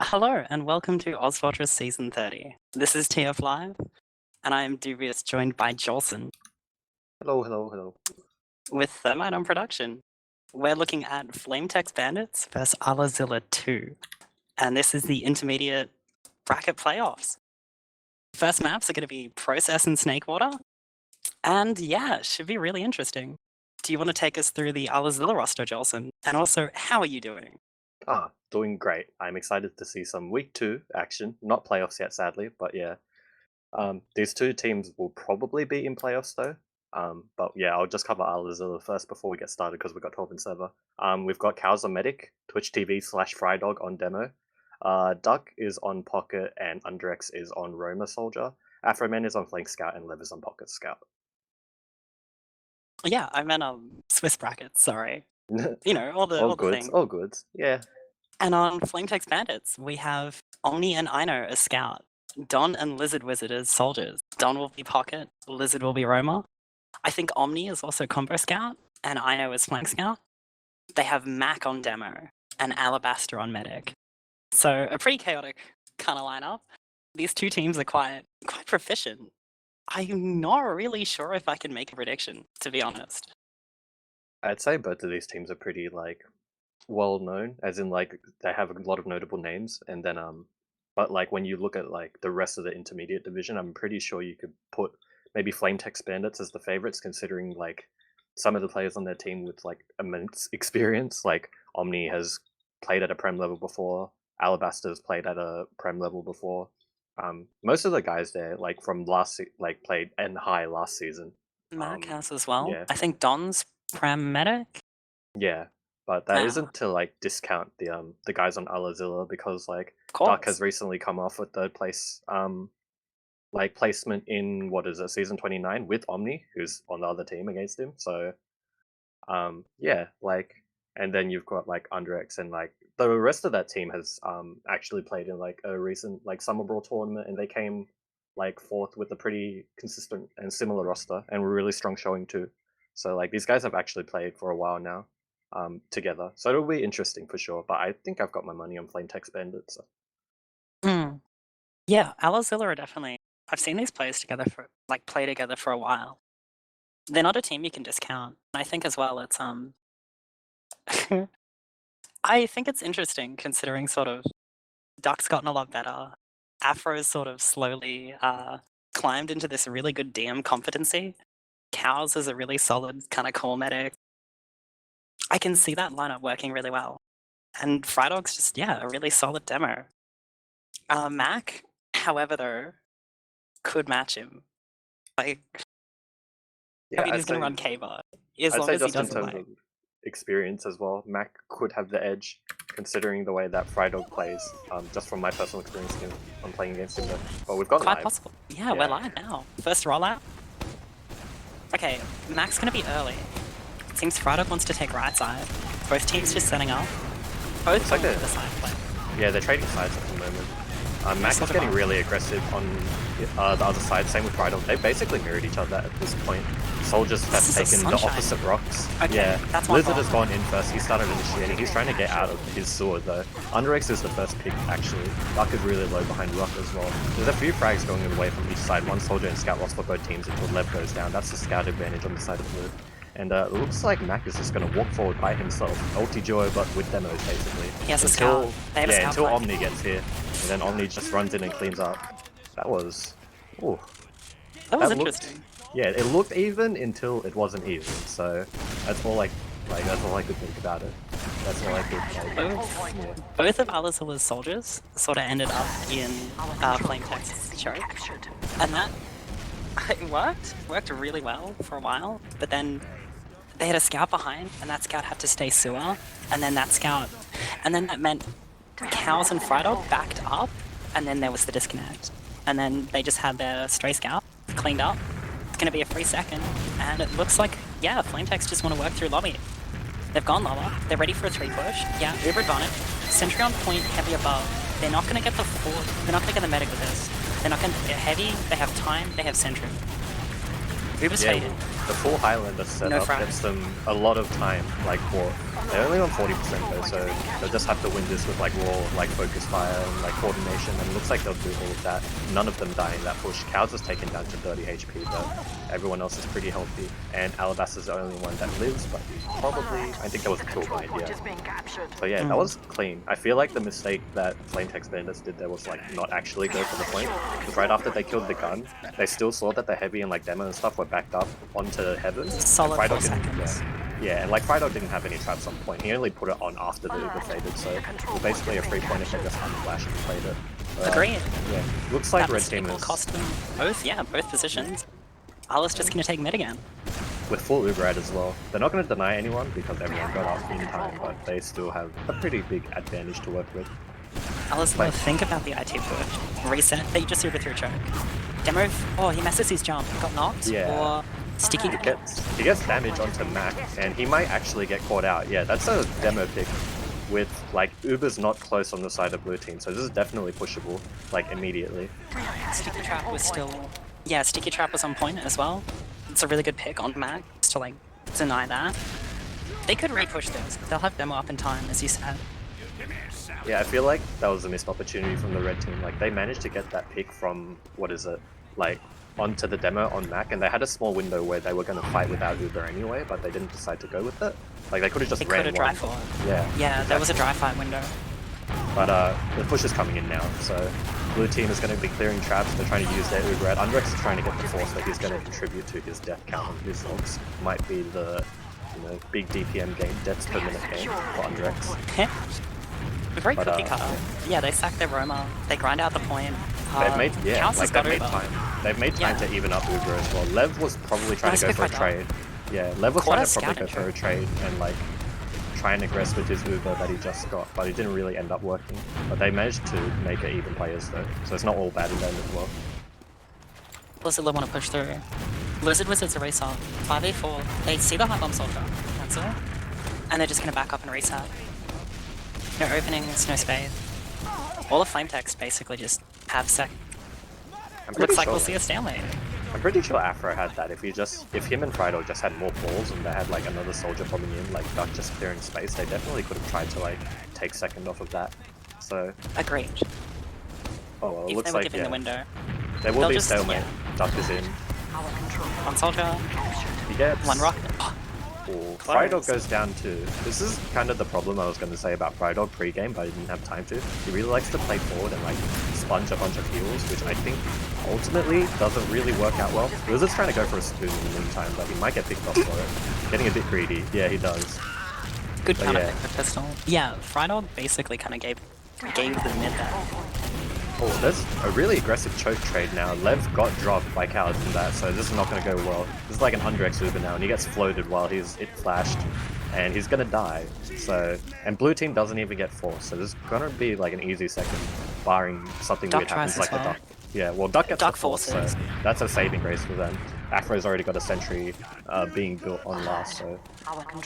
Hello and welcome to ozfortress Season 30. This is TF Live, and I am Dubious, joined by Jolson, Hello, hello, hello. with Thermite on production. We're looking at Text Bandits vs allahzilla 2, and this is the intermediate bracket playoffs. First maps are going to be Process and Snakewater, and yeah, it should be really interesting. Do you want to take us through the allahzilla roster, Jolson? And also, how are you doing? Doing great. I'm excited to see some week 2 action. Not playoffs yet, sadly, but yeah. These two teams will probably be in playoffs though. But yeah, I'll just cover allahzilla first before we get started because we've got 12 in server. We've got Cowser Medic, Twitch TV / Frydog on demo. Duck is on Pocket and Underx is on Roma Soldier. Afroman is on Flank Scout and Lev is on Pocket Scout. Yeah, I meant Swiss brackets, sorry. You know, all the things. All goods, yeah. And on Text Bandits, we have Omni and Ino as Scout, Don and Lizard Wizard as Soldiers. Don will be Pocket, Lizard will be Roma. I think Omni is also Combo Scout, and Ino is Flank Scout. They have Mac on Demo, and Alabaster on Medic. So a pretty chaotic kind of lineup. These two teams are quite proficient. I'm not really sure if I can make a prediction, to be honest. I'd say both of these teams are pretty well known, as in they have a lot of notable names, and then but when you look at the rest of the intermediate division, I'm pretty sure you could put maybe Text Bandits as the favorites, considering some of the players on their team with immense experience. Like Omni has played at a prem level before, Alabaster's played at a prem level before. Most of the guys there from played N high last season. Mac has as well. Yeah. I think Don's Prem Medic. Yeah, but that isn't to discount the guys on allahzilla, because course. Dark has recently come off with third place placement in season 29 with Omni, who's on the other team against him. So yeah, and then you've got Underx, and the rest of that team has actually played in a recent Summer Brawl tournament, and they came fourth with a pretty consistent and similar roster, and were really strong showing too. So these guys have actually played for a while now together, so it'll be interesting for sure. But I think I've got my money on Text Bandits. So. Yeah, allahzilla are definitely. I've seen these players together play together for a while. They're not a team you can discount. I think as well it's I think it's interesting considering sort of Duck's gotten a lot better. Afro's sort of slowly climbed into this really good DM competency. Cows is a really solid kind of core medic. I can see that lineup working really well. And Frydog's just, yeah, a really solid demo. Mac, however, though, could match him. Yeah, he's going to run K-Bar. As long as he doesn't experience as well, Mac could have the edge, considering the way that Frydog plays, just from my personal experience on playing against him. But we've got quite live. Possible. Yeah, we're live now. First rollout. Okay, Mac's going to be early. It seems Frydog wants to take right side. Both teams just setting up. Both going to the side play. Yeah, they're trading sides at the moment. Mac is getting really aggressive on the other side, same with Frydog. They basically mirrored each other at this point. Soldiers have taken the opposite rocks. Okay, yeah, that's Lizard has gone in first. He started initiating. He's trying to get out of his sword though. Underx is the first pick actually. Duck is really low behind Rock as well. There's a few frags going away from each side. One Soldier and Scout lost for both teams until Lev goes down. That's the Scout advantage on the side of Blue. And it looks like Mac is just going to walk forward by himself. Ulti Joy, but with demos, basically. He has a Scout. Until Omni gets here. And then Omni just runs in and cleans up. That was... Ooh. That was interesting. Yeah, it looked even until it wasn't even. So that's all that's all I could think about it. That's all I could Both of allazilla's soldiers sort of ended up in Flame Text choke. And that it worked really well for a while, but then they had a scout behind, and that scout had to stay sewer, and then that meant Cows and Frydog backed up, and then there was the disconnect. And then they just had their stray scout cleaned up. It's going to be a free second, and it looks like, yeah, Flametex just want to work through lobby. They've gone lower, they're ready for a 3 push. Yeah, Uber advantage. Sentry on point, heavy above. They're not going to get the full, they're not going to get the medic with this. They're not going to get heavy, they have time, they have sentry. Uber's faded. The full Highlander setup gets them a lot of time, They're only on 40% though, so they'll just have to win this with like raw, like focus fire and like coordination, and it looks like they'll do all of that. None of them dying that push. Cows is taken down to 30 HP, but everyone else is pretty healthy. And Alabaster's the only one that lives, but he's probably, I think that was a kill bind, yeah. So yeah, that was clean. I feel like the mistake that Flame Text Bandits did there was like not actually go for the point, because right after they killed the gun, they still saw that the heavy and like demo and stuff were backed up onto heaven. Solid 4 seconds. Yeah, and like Frido didn't have any traps on point. He only put it on after the Uber faded, so it was basically a free point if they just unflashed and played it. Agreed. Yeah, looks like That Red Team will is cost them both, yeah, both positions. Allah's just going to take mid again. with full Uber as well. They're not going to deny anyone because everyone got up in time, but they still have a pretty big advantage to work with. Allah's going to think about the IT push. Reset, they just Uber through choke. Demo, oh, he messes his jump. He got knocked, or sticky. He gets damage onto Mac, and he might actually get caught out. Yeah, that's a demo pick with, like, Uber's not close on the side of blue team, so this is definitely pushable, like, immediately. Sticky trap was still... Yeah, sticky trap was on point as well. It's a really good pick on Mac, just to, like, deny that. They could re-push this. They'll have demo up in time, as you said. Yeah, I feel like that was a missed opportunity from the red team. Like, they managed to get that pick from, what is it, like, onto the demo on Mac, and they had a small window where they were going to fight without Uber anyway, but they didn't decide to go with it. Like, they could have just ran one. Dry for it. Yeah, exactly. There was a dry fight window. But the push is coming in now, so blue team is going to be clearing traps. They're trying to use their Uber. Undrex is trying to get the force that he's going to contribute to his death count on his logs. Might be the, you know, big DPM game, deaths per minute game for Undrex. A great cookie cutter. Yeah, they sack their Roma, they grind out the point. They've made, they've made Uber. time. They've made time to even up Uber as well. Lev was probably trying to go for a trade. Yeah, Lev was trying to probably go for a trade and like try and aggress with his Uber that he just got, but it didn't really end up working. But they managed to make it even players though, so it's not all bad in them as well. Blizzard want to push through. Blizzard Wizards a race off. 5v4. They see the high bomb soldier. Cancel. And they're just going to back up and reset. No openings, no spade. All the flame text basically just have sec. Looks like we'll see a stalemate. I'm pretty sure Afro had that. If him and Frido just had more balls and they had like another soldier coming in, like Duck just clearing space, they definitely could have tried to like take second off of that. So agreed. Oh well, it if looks they were like giving the window. There will be a stalemate. Duck is in. One soldier. He gets one rocket. Frydog goes down too. This is kind of the problem I was going to say about Frydog pre-game, but I didn't have time to. He really likes to play forward and like sponge a bunch of heals, which I think ultimately doesn't really work out well. Blizzard's trying to go for a spoon in the meantime, but he might get picked off for it. Getting a bit greedy. Yeah, he does. Good counter pick for pistol. Yeah, Frydog basically kind of gave the mid there. Oh, there's a really aggressive choke trade now. Lev got dropped by Khaled from that, so this is not going to go well. This is like an Undrex Uber now, and he gets floated while it flashed, and he's going to die. So, and blue team doesn't even get forced, so this is going to be like an easy second, barring something weird happens like the Duck. Yeah, well, Duck gets the force, so that's a saving grace for them. Afro's already got a sentry being built on last, so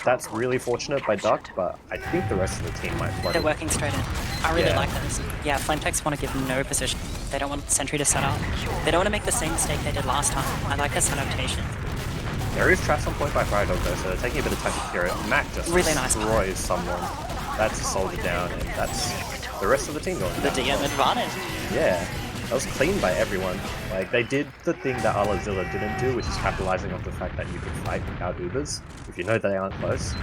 that's really fortunate by Duck, but I think the rest of the team might flood. They're working straight in. I really like this. Yeah, Flametex want to give no position. They don't want sentry to set up. They don't want to make the same mistake they did last time. I like this adaptation. There is traps on point by Frydog though, so they're taking a bit of time to clear it. Mac just really destroys someone. That's a soldier down, and that's the rest of the team going down. The DM advantage. Yeah. That was clean by everyone. Like, they did the thing that allahzilla didn't do, which is capitalizing off the fact that you can fight without Ubers, if you know they aren't close.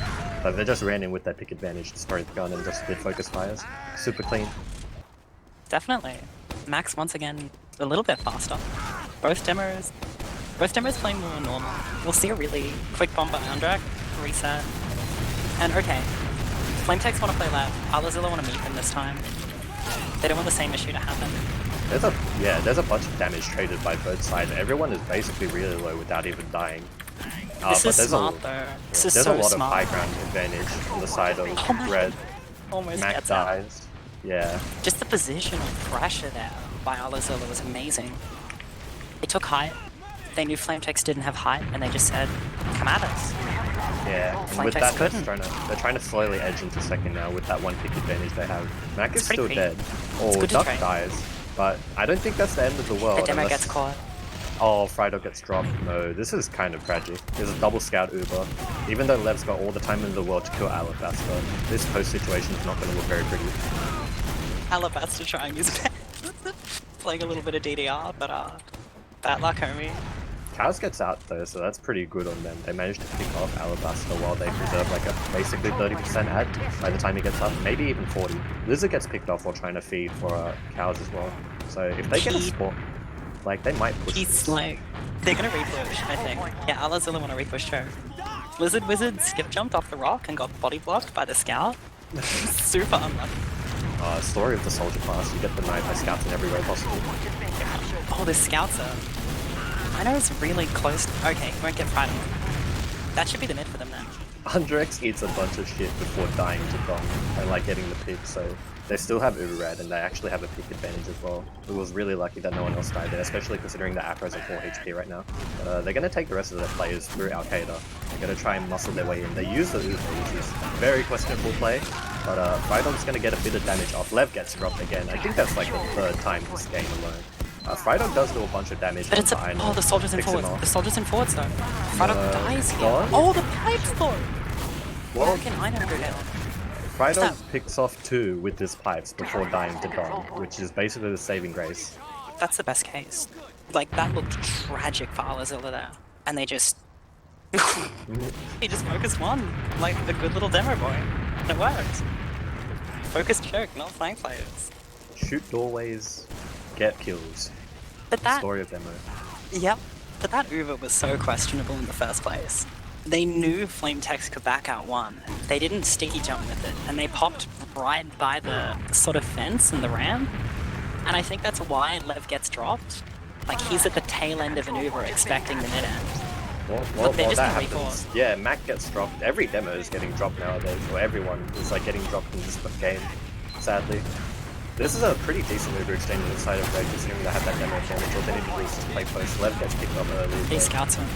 But they just ran in with their pick advantage, destroyed the gun, and just did focus fires. Super clean. Definitely. Max, once again, a little bit faster. Both demos playing more normal. We'll see a really quick bomb by Undrex, reset. And okay, Flametex want to play left, allahzilla want to meet them this time. They don't want the same issue to happen. There's a bunch of damage traded by both sides. Everyone is basically really low without even dying. This is smart though. This is so smart. There's a lot of high ground advantage on the side of red. Almost Mac gets dies. Yeah. Just the positional pressure there by allahzilla was amazing. They took height. They knew Flametex didn't have height, and they just said, "Come at us." Yeah, and with that, they're trying to slowly edge into second now with that one pick advantage they have. Mac is still dead. Oh, Duck dies. But I don't think that's the end of the world. The demo gets caught. Oh, Frido gets dropped. No, this is kind of tragic. There's a double scout Uber. Even though Lev's got all the time in the world to kill Alabaster, this post situation is not going to look very pretty. Alabaster trying his best. Playing a little bit of DDR, but bad luck, homie. Cows gets out though, so that's pretty good on them. They managed to pick off Alabaster while they preserve like a basically 30% ad by the time he gets up, maybe even 40. Lizard gets picked off while trying to feed for cows as well. So if they get a spot, like they might push He's this. like, they're gonna repush, I think. Yeah, allahzilla wanna repush too. Lizard Wizard skip jumped off the rock and got body blocked by the scout. Super unlucky. Story of the soldier class, you get denied by scouts in every way possible. Oh, the scouts are... I know it's really close. Okay, won't get frightened. That should be the mid for them now. Undrex eats a bunch of shit before dying to Dom and like getting the pick, so they still have Uberad and they actually have a pick advantage as well. It was really lucky that no one else died there, especially considering the Afro's at 4 HP right now. They're going to take the rest of their players through Al-Qaeda. They're going to try and muscle their way in. They use the Uber, which is a very questionable play, but Frydog's going to get a bit of damage off. Lev gets dropped again. I think that's like the third time this game alone. Frydog does do a bunch of damage. But it's a... Oh, the soldiers in forwards. The soldiers in forwards though. Frydog dies here. Oh, the pipes though! Well, Where can I know go down? Frydog picks off 2 with his pipes before dying to Dom, which is basically the saving grace. That's the best case. Like, that looked tragic for allahzilla there. And they just... he just focused one. Like, a good little demo boy. And it worked. Focused choke, not flank players. Shoot doorways, get kills. But that... Story of demo. Yep. But that Uber was so questionable in the first place. They knew Flame Text could back out one. They didn't sticky jump with it, and they popped right by the sort of fence and the ramp. And I think that's why Lev gets dropped. Like, he's at the tail end of an Uber expecting the mid-end. Well, they're just that gonna happens. Yeah, Mac gets dropped. Every demo is getting dropped nowadays, or everyone is like getting dropped in this game, sadly. This is a pretty decent Uber exchange inside of Red, considering they have that demo advantage. All they need to do is just play close. Lev gets picked up early. These scouts him.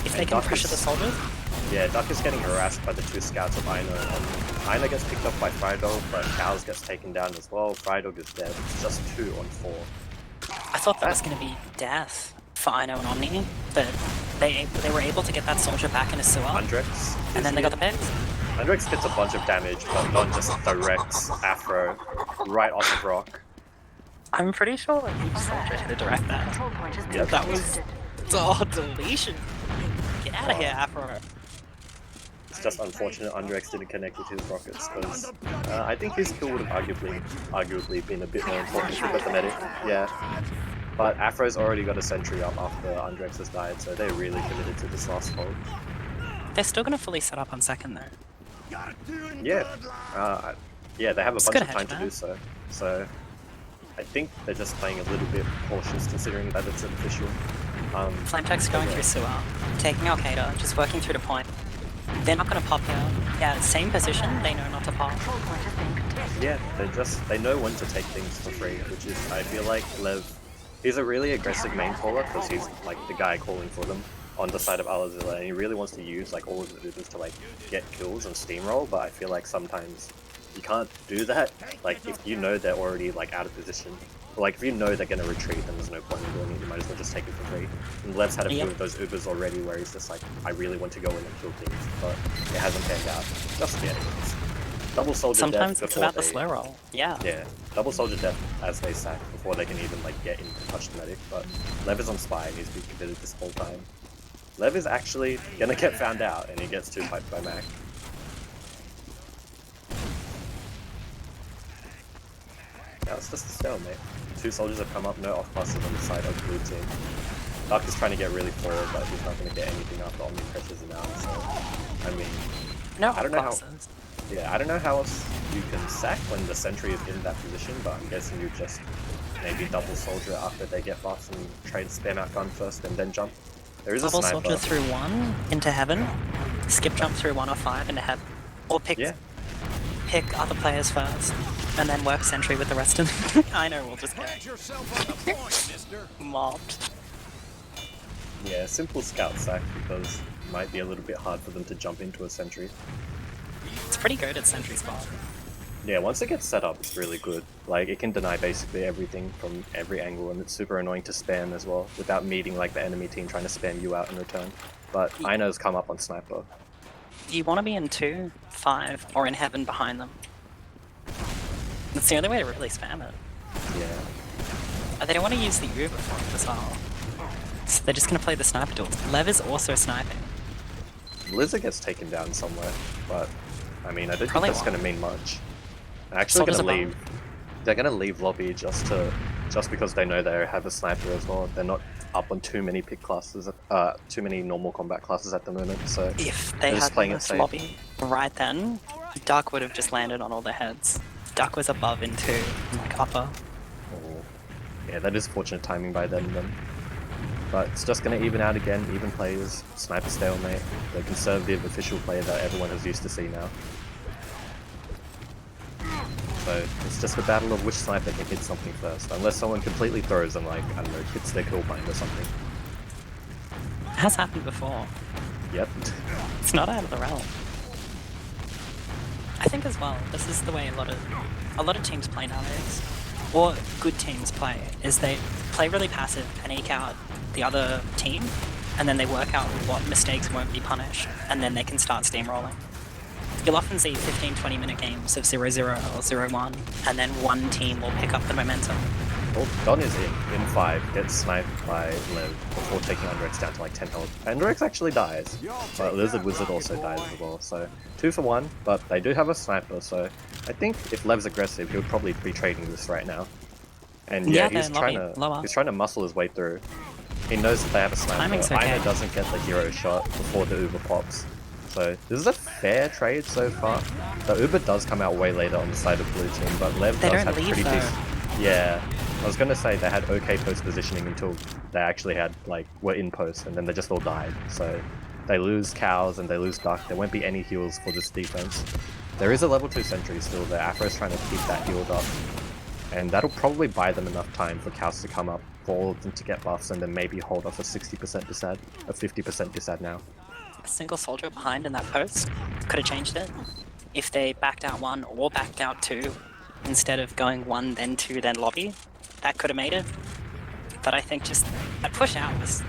If they can pressure the soldiers? Yeah, Duck is getting harassed by the 2 scouts of Aino. Aino gets picked up by Frydog, but Cows gets taken down as well. Frydog is dead. It's just 2 on 4. I thought that was going to be death for Aino and Omni, but they were able to get that soldier back in a sewer. Undrex. And then they got the picks. Undrex gets a bunch of damage, but not just directs Afro right off of rock. I'm pretty sure each soldier hit a direct that. Yep. That was... Oh, deletion. Get out of here, Afro. It's just unfortunate Undrex didn't connect with his rockets, because I think his kill would have arguably been a bit more important if he got the medic. Yeah. But Afro's already got a sentry up after Undrex has died, so they're really committed to this last hold. They're still going to fully set up on second though. Yeah. Yeah, they have a bunch of time to do so. So I think they're just playing a little bit cautious considering that it's an official. Flame Text going through sewer, taking Al-Qaeda, just working through the point. They're not going to pop here. Yeah, same position, they know not to pop. Yeah, they know when to take things for free, which is, I feel like Lev, he's a really aggressive main caller because he's like the guy calling for them on the side of allahzilla, and he really wants to use like all of the Ubers to like get kills and steamroll, but I feel like sometimes you can't do that. Like if you know they're already like out of position, or, like if you know they're going to retreat, then there's no point in doing it, you might as well just take it for free. And Lev's had a few of those Ubers already where he's just like, I really want to go in and kill things, but it hasn't panned out. Just yet. Double soldier Sometimes death it's about the slow roll. Yeah. Yeah, double soldier death as they sack before they can even like get in to touch the medic, but Lev is on spy and he's been committed this whole time. Lev is actually gonna get found out and he gets 2 piped by Mac. Now it's just a stalemate. 2 soldiers have come up, no off buses on the side of the blue team. Duck is trying to get really forward, but he's not gonna get anything after Omni pressures him out, so I mean, No I don't know how. buses. Yeah, I don't know how else you can sack when the sentry is in that position, but I'm guessing you just maybe double soldier after they get buffs and try and spam out gun first and then jump. There is Double a sniper. soldier through 1 into heaven, skip jump through 1 or 5 into heaven, or pick other players first, and then work sentry with the rest of them. I know, we'll just get mobbed. Yeah, simple scout sack because it might be a little bit hard for them to jump into a sentry. It's pretty good at sentry spot. Yeah, once it gets set up, it's really good. Like, it can deny basically everything from every angle, and it's super annoying to spam as well, without meeting like the enemy team trying to spam you out in return. But Ino's come up on Sniper. You want to be in 2, 5, or in heaven behind them. That's the only way to really spam it. Yeah. They don't want to use the Uber for it as well. So they're just going to play the sniper duels. Lev is also sniping. Lizard gets taken down somewhere, but I mean, I don't Probably think that's going to mean much. They're actually Soldiers going to above. leave. They're going to leave lobby just because they know they have a sniper as well. They're not up on too many pick classes, too many normal combat classes at the moment. So If they they're just had playing it left safe. lobby right then, Duck would have just landed on all their heads. Duck was above in 2, like upper. Oh. Yeah, that is fortunate timing by them then. But it's just going to even out again, even players, sniper stalemate, the conservative official play that everyone is used to see now. So it's just a battle of which sniper can hit something first, unless someone completely throws and like, I don't know, hits their kill bind or something. It has happened before. Yep. It's not out of the realm. I think as well, this is the way a lot of teams play nowadays, or good teams play, is they play really passive and eke out the other team, and then they work out what mistakes won't be punished, and then they can start steamrolling. You'll often see 15-20 minute games of 0-0 or 0-1, and then one team will pick up the momentum. Well, Don is in 5, gets sniped by Lev before taking Underx down to like 10 health. Underx actually dies, but Lizard Wizard also dies as well, so 2 for 1, but they do have a sniper, so I think if Lev's aggressive, he would probably be trading this right now. And yeah, he's trying to muscle his way through. He knows that they have a sniper. Timing's okay. Ina doesn't get the hero shot before the Uber pops. So this is a fair trade so far. The Uber does come out way later on the side of blue team, but Lev They does don't have leave, pretty though. decent. Yeah, I was gonna say they had okay post positioning until they actually had were in post, and then they just all died. So they lose cows and they lose duck. There won't be any heals for this defense. There is a level 2 sentry still. The Afro's trying to keep that healed up, and that'll probably buy them enough time for cows to come up, for all of them to get buffs, and then maybe hold off a 60% disad, a 50% disad now. A single soldier behind in that post could have changed it. If they backed out 1 or backed out 2, instead of going 1, then 2, then lobby, that could have made it. But I think just that push out was...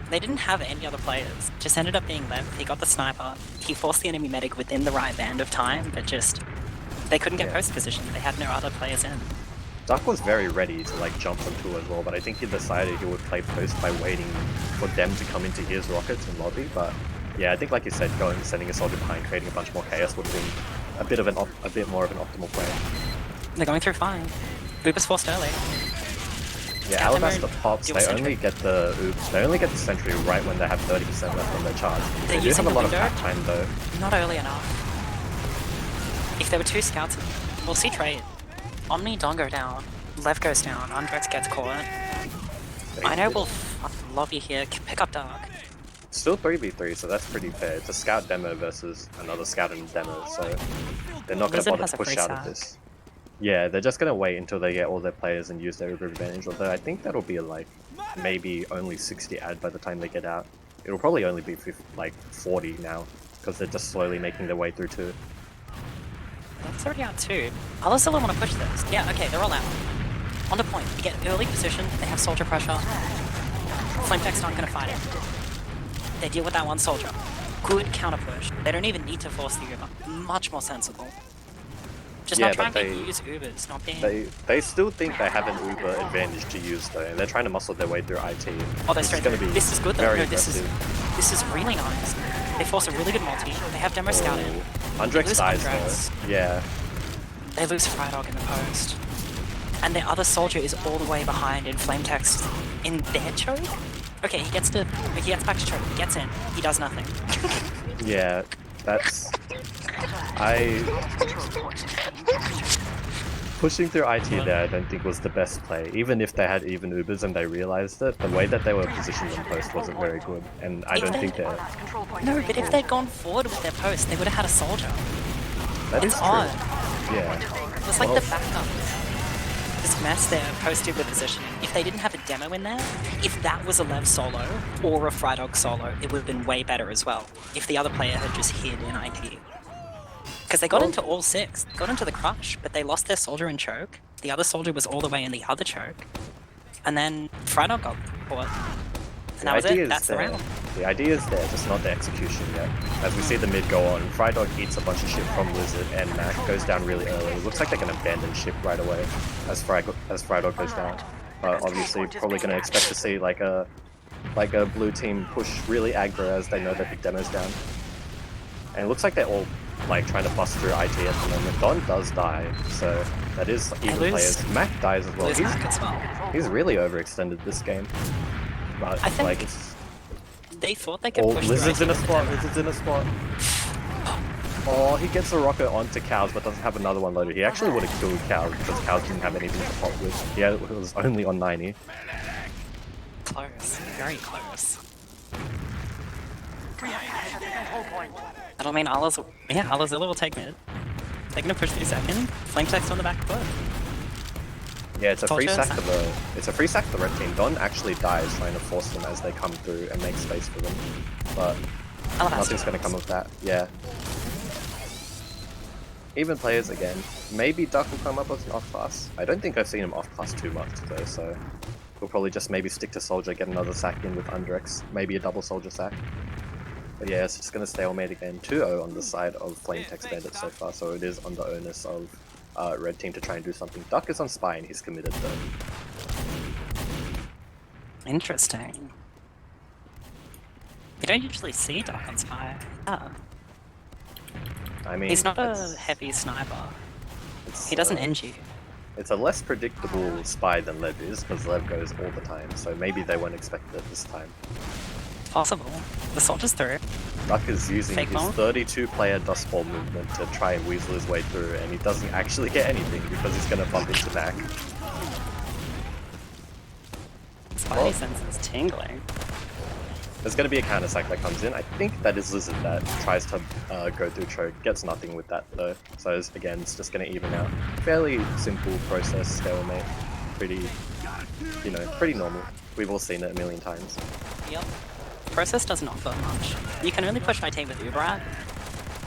They didn't have any other players. Just ended up being Lev. He got the sniper. He forced the enemy medic within the right band of time, but just... They couldn't get post position. They had no other players in. Duck was very ready to jump on 2 as well, but I think he decided he would play post by waiting for them to come into his rockets in lobby. But yeah, I think like you said, sending a soldier behind, creating a bunch more chaos would have been a bit more of an optimal play. They're going through fine. Uber's forced early. Yeah, Scout Alabaster mode, pops. dual They sentry. only get the sentry right when they have 30% left on their charge. They're They do using have a the lot of window. back time though. Not early enough. If there were 2 scouts, we'll see trade. Omni don't go down. Lev goes down. Undrex gets caught. I know we'll lobby here. Pick up Dark. Still 3v3, so that's pretty fair. It's a scout demo versus another scout and demo, so they're not going to Wizard bother has to a push free out of side. this. Yeah, they're just going to wait until they get all their players and use their Uber advantage, although I think that'll be maybe only 60 ad by the time they get out. It'll probably only be 40 now, because they're just slowly making their way through 2. That's already out too. Allahzilla want to push this. Yeah, okay, they're all out. On the point. You get early position. They have soldier pressure. Flame Text aren't going to fight it. They deal with that 1 soldier. Good counter push. They don't even need to force the Uber. Much more sensible. Just Yeah, not trying but to use Ubers, not being... They still think they have an Uber advantage to use though, and they're trying to muscle their way through IT. Oh, they're which straight gonna through. be This is good though. very No, aggressive. this is really nice. They force a really good multi. They have demo scouted. Undrex lose dies Undrex. though. Yeah. They lose Frydog in the post. And their other soldier is all the way behind in Flame Text in their choke. Okay, he gets back to choke. He gets in. He does nothing. Yeah, that's... Pushing through IT there I don't think was the best play. Even if they had even Ubers and they realized it, the way that they were positioned in post wasn't very good. And I don't think they're... No, but if they'd gone forward with their post, they would have had a soldier. That is It's true. odd. Yeah. It's like the backup. This mess they're posted with positioning. If they didn't have a demo in there, if that was a Lev solo or a Frydog solo, it would have been way better as well. If the other player had just hid in IT. Because they got into all 6. They got into the crush, but they lost their soldier in choke. The other soldier was all the way in the other choke. And then Frydog got caught. And that was it. That's the round. The idea is there, just not the execution yet. As we see the mid go on, Frydog eats a bunch of shit from Lizard, and Mac goes down really early. It looks like they're going to abandon ship right away as Frydog goes down. But obviously, probably going to expect to see like a blue team push really aggro as they know that the demo's down. And it looks like they're all like trying to bust through IT at the moment. Don does die, so that is even players. Mac dies as well. He's really overextended this game. But I think like they thought they could push Lizard's in a spot, Lizard's in a spot. Oh, he gets a rocket onto Cows but doesn't have another one loaded. He actually would have killed Cows because Cows didn't have anything to pop with. Yeah, it was only on 90. Close. Very close. I don't mean allahzilla will take mid. They're gonna push through second. Flame text on the back foot. Yeah, it's a free sack for the red team. Don actually dies trying to force them as they come through and make space for them. But nothing's gonna come of that. Yeah. Even players again. Maybe Duck will come up with an off class. I don't think I've seen him off class too much though, so we'll probably just maybe stick to soldier, get another sack in with Underx, maybe a double soldier sack. But yeah, it's just gonna stalemate again. 2-0 on the side of Flame Text Bandits so far, so it is on the onus of red team to try and do something. Duck is on spy and he's committed though. Interesting. You don't usually see Duck on spy. Ah. I mean, he's not a heavy sniper. He doesn't end you. It's a less predictable spy than Lev is, because Lev goes all the time, so maybe they won't expect it this time. Possible. The soldier's through. Duck is using his 32-player Dust Ball movement to try and weasel his way through, and he doesn't actually get anything because he's going to bump into Mac. Spidey sense is tingling. There's going to be a counter sack that comes in. I think that is Lizard that tries to go through choke. Gets nothing with that though. So again, it's just going to even out. Fairly simple process, stalemate. Pretty, you know, pretty normal. We've all seen it a million times. Yep. Process doesn't offer much. You can only push IT with Uberat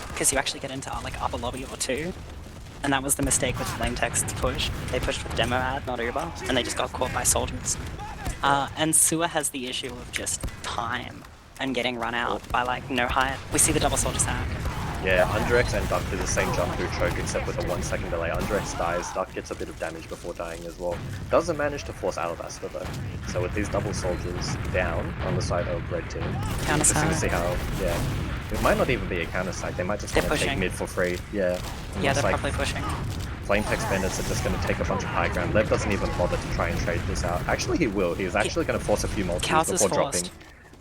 because you actually get into like upper lobby or 2. And that was the mistake with Flame Text's push. They pushed with demo ad, not Uber, and they just got caught by soldiers. And Sewer has the issue of just time and getting run out by like no height. We see the double soldier sack. Yeah, Underx and Duck do the same jump through choke except with a 1 second delay. Underx dies, Duck gets a bit of damage before dying as well. Doesn't manage to force Alabaster though. So with these double soldiers down on the side of red team, interesting to see how, yeah. It might not even be a counter sack, they might just want to take mid for free. Yeah. Yeah, they're probably pushing. Flame Text Bandits are just going to take a bunch of high ground. Lev doesn't even bother to try and trade this out. Actually he will, he's actually going to force a few multiples before dropping.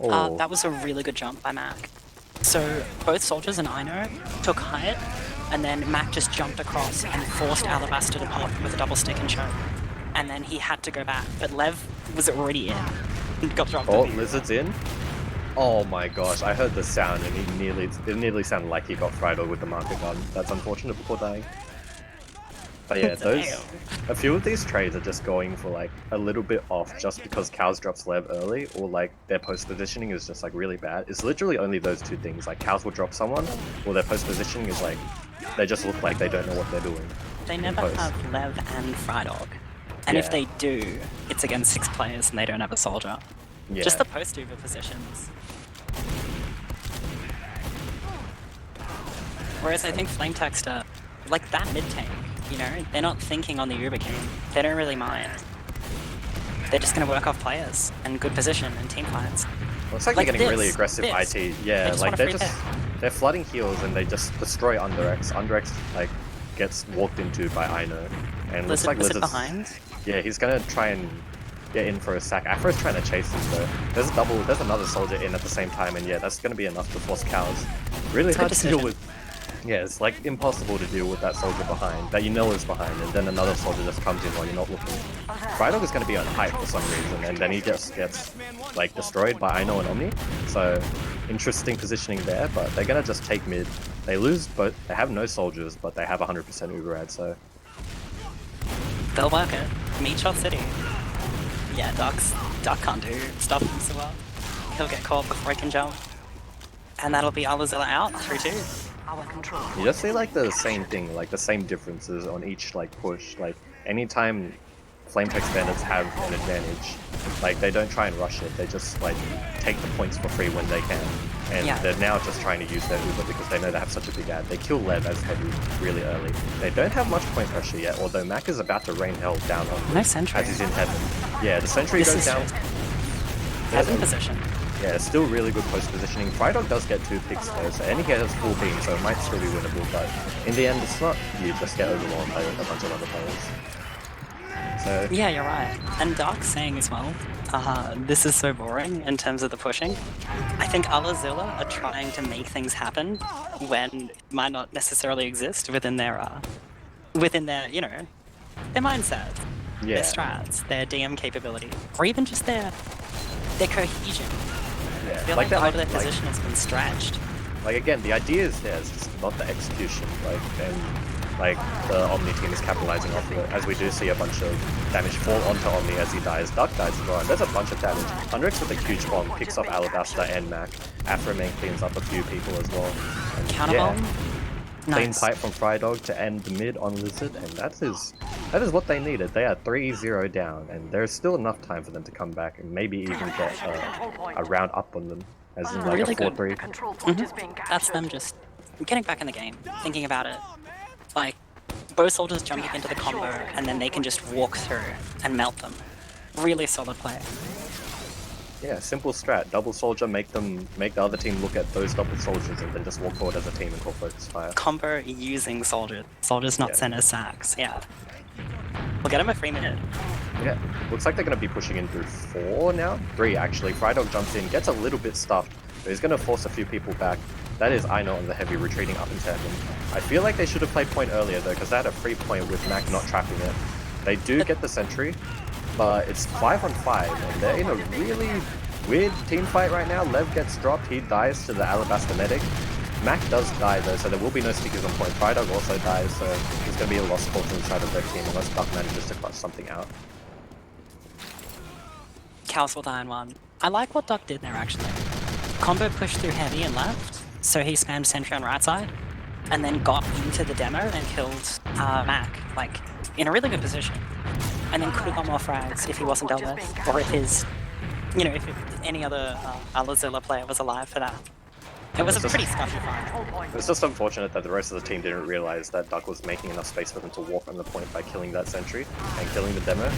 Oh. That was a really good jump by Mac. So both soldiers and Ino took height, and then Mac just jumped across and forced Alabaster to pop with a double stick and choke. And then he had to go back, but Lev was already in. He got dropped. Oh, Lizard's in? Oh my gosh, I heard the sound and it nearly sounded like he got fried with the market gun. That's unfortunate before dying. But yeah, a few of these trades are just going for like a little bit off just because Cows drops Lev early, or like their post positioning is just like really bad. It's literally only those two things, like Cows will drop someone, or their post positioning is like, they just look like they don't know what they're doing. They never have Lev and Frydog. And if they do, it's against 6 players and they don't have a soldier. Yeah. Just the post Uber positions. Whereas I think Flame Text are like that mid tank. You know, they're not thinking on the Uber game. They don't really mind. They're just going to work off players and good position and team fights. Looks like they're getting really aggressive IT. Yeah, like they're flooding heals and they just destroy Underx. Underx like gets walked into by Ino, and looks like Lizard's behind. Yeah, he's going to try and get in for a sack. Afro's trying to chase him though. There's another soldier in at the same time, and yeah, that's going to be enough to force Cows. Really hard to deal with. Yeah, it's like impossible to deal with that soldier behind, that you know is behind, and then another soldier just comes in while you're not looking. Frydog is going to be on height for some reason, and then he just gets like destroyed by Ino and Omni. So interesting positioning there, but they're going to just take mid. They lose, but they have no soldiers, but they have 100% Uber ad, so they'll work it. Meat Shot City. Yeah, Duck can't do stuff so well. He'll get caught before he can jump. And that'll be allahzilla out 3-2. You just see like the same thing, like the same differences on each like push. Like anytime Flame Text Bandits have an advantage, like they don't try and rush it, they just like take the points for free when they can. And they're now just trying to use their Uber because they know they have such a big ad. They kill Lev as heavy really early. They don't have much point pressure yet, although Mac is about to rain hell down on them as he's in heaven. Yeah, the sentry goes down. Heaven position. Yeah, it's still really good post positioning. Frydog does get 2 picks though, so, and he has full beam, so it might still be winnable, but in the end it's not. You just get overwhelmed by a bunch of other players. So yeah, you're right. And Dark's saying as well, this is so boring in terms of the pushing. I think allahzilla are trying to make things happen when it might not necessarily exist within their, you know, their mindset, their strats, their DM capability, or even just their cohesion. Yeah, I feel like a lot of their position has been stretched. Like again, the idea is there, it's just not the execution. Like, and like the Omni team is capitalizing off of it, as we do see a bunch of damage fall onto Omni as he dies. Dark dies as well, and there's a bunch of damage. Undrex with a huge bomb picks off Alabaster and Mac. Afroman cleans up a few people as well. Counterbomb? Clean Nice. pipe from Frydog to end the mid on Lizard, and that is what they needed. They are 3-0 down, and there's still enough time for them to come back and maybe even get a round up on them, as in like Really a good. 4-3. That's them just getting back in the game, thinking about it. Like, both soldiers jumping into the combo, and then they can just walk through and melt them. Really solid play. Yeah, simple strat. Double soldier, make the other team look at those double soldiers, and then just walk forward as a team and call focus fire. Combo using soldiers. Soldiers not sent as sacks, yeah. We'll get him a free minute. Yeah, looks like they're going to be pushing in through 4 now. 3 actually. Frydog jumps in, gets a little bit stuffed, but he's going to force a few people back. That is I know on the heavy retreating up in tandem. I feel like they should have played point earlier though, because they had a free point with Mac not trapping it. They do get the sentry, but it's 5 on 5, and they're in a really weird team fight right now. Lev gets dropped, he dies to the Alabaster medic. Mac does die though, so there will be no stickers on point. Frydog also dies, so there's going to be a lost call inside of their team unless Duck manages to clutch something out. Cows will die in 1. I like what Duck did there actually. Combo pushed through heavy and left, so he spammed sentry on right side, and then got into the demo and killed Mac, like, in a really good position. And then could have got more frags if he wasn't dealt with, or if his, you know, if any other allahzilla player was alive for that. It was a pretty scuffy fight. It's just unfortunate that the rest of the team didn't realize that Duck was making enough space for them to walk on the point by killing that sentry and killing the demo.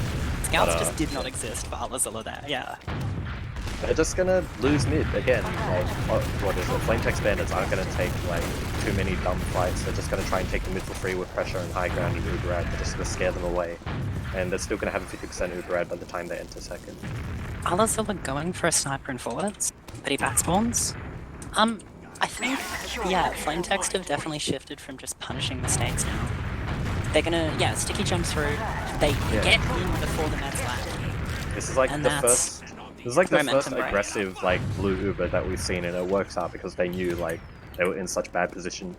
Scouts just did not exist for allahzilla there, yeah. They're just gonna lose mid again. Like, what is it? Flame Text Bandits aren't gonna take like too many dumb fights. They're just gonna try and take the mid for free with pressure and high ground and Uber ad. They're just gonna scare them away, and they're still gonna have a 50% Uber ad by the time they enter second. allahzilla going for a sniper and forwards, but he back spawns. I think, yeah, Flame Text have definitely shifted from just punishing mistakes now. They're gonna, sticky jump through. They get in before the meds land. This is like the first. This is like the first aggressive like blue Uber that we've seen, and it works out because they knew like they were in such bad position.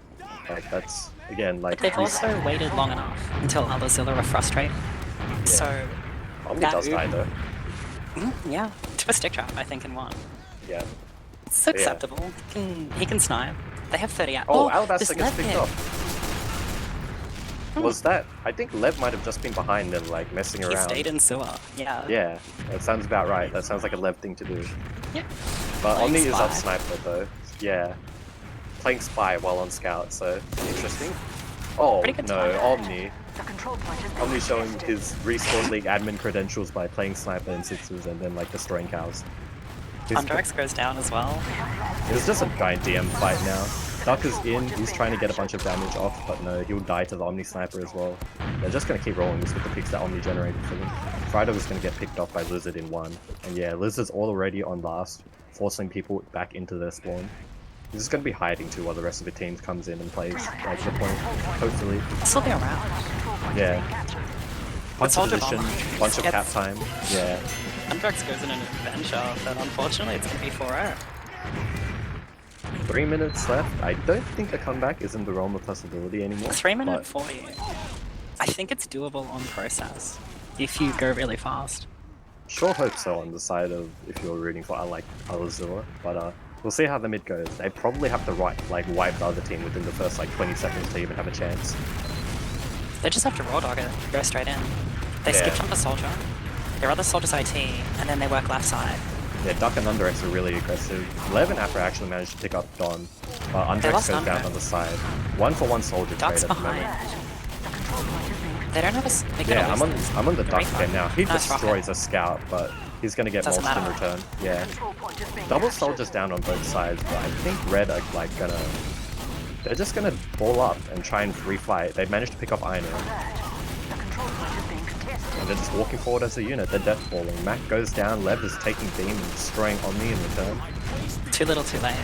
Like that's again like. But they've also waited long enough until allahzilla are frustrated. Yeah. So. Omni does die though. Yeah, to a stick trap I think in 1. Yeah. It's acceptable. He can snipe. They have 30 out. Oh, Alabaster gets picked off. Was that? I think Lev might have just been behind them, like messing around. He stayed in sewer. Yeah. Yeah, that sounds about right. That sounds like a Lev thing to do. Yeah. But Omni is up sniper though. Yeah. Playing spy while on scout, so interesting. Oh no, Omni. Omni showing his Respawn League admin credentials by playing sniper in 6s and then like destroying cows. Undrex goes down as well. It's just a giant DM fight now. Duck is in, he's trying to get a bunch of damage off, but no, he'll die to the Omni Sniper as well. They're just going to keep rolling this with the picks that Omni generated for them. Frydog is going to get picked off by Lizard in 1. And yeah, Lizard's already on last, forcing people back into their spawn. He's just going to be hiding too while the rest of the team comes in and plays like the point, hopefully. Still be around. Yeah. Bunch of position, bunch of cap time, yeah. Undrex goes in an adventure, but unfortunately it's going to be 4-0. 3 minutes left. I don't think a comeback is in the realm of possibility anymore. 3 minute 40. I think it's doable on process if you go really fast. Sure hope so on the side of if you're rooting for like allahzilla, but We'll see how the mid goes. They probably have to wipe the other team within the first like 20 seconds to even have a chance. They just have to raw dog it, go straight in. They skip jump a soldier, their other soldier's IT, and then they work left side. Yeah, Duck and Underx are really aggressive. Lev and Afra actually managed to pick up Don, but Underx goes down on the side. 1-for-1 soldier Duck's trade at the behind. moment. They don't have a... Yeah, I'm on the Duck again now. He Nice destroys a scout, but he's gonna get mulched in return. Yeah. Double soldiers down on both sides, but I think Red are like gonna... They're just gonna ball up and try and refight. They managed to pick up Iron. And they're just walking forward as a unit. They're death balling. Mac goes down, Lev is taking beam and destroying Omni in return. Too little, too late.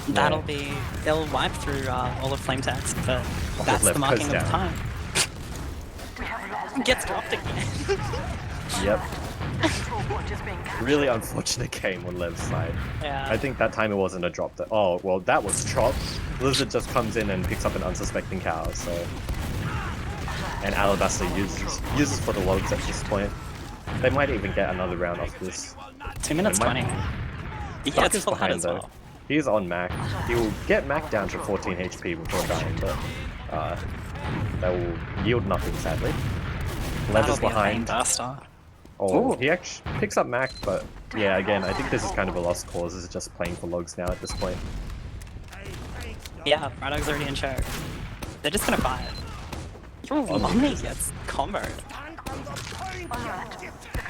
That'll be... They'll wipe through all of Flame Text, but that's the marking of the time. Gets dropped again. Yep. Really unfortunate game on Lev's side. Yeah. I think that time it wasn't a drop. Oh, well, that was chopped. Lizard just comes in and picks up an unsuspecting cow, so... And Alabaster uses for the logs at this point. They might even get another round off this. 2 minutes 20. He Duck gets is full head behind as though. well. He's on Mac. He will get Mac down to 14 HP before dying, but that will yield nothing sadly. Lev is behind. Oh, he actually picks up Mac, but yeah, again, I think this is kind of a lost cause. This is just playing for logs now at this point. Yeah, Rydog's already in choke. They're just gonna fight. Omni gets comboed.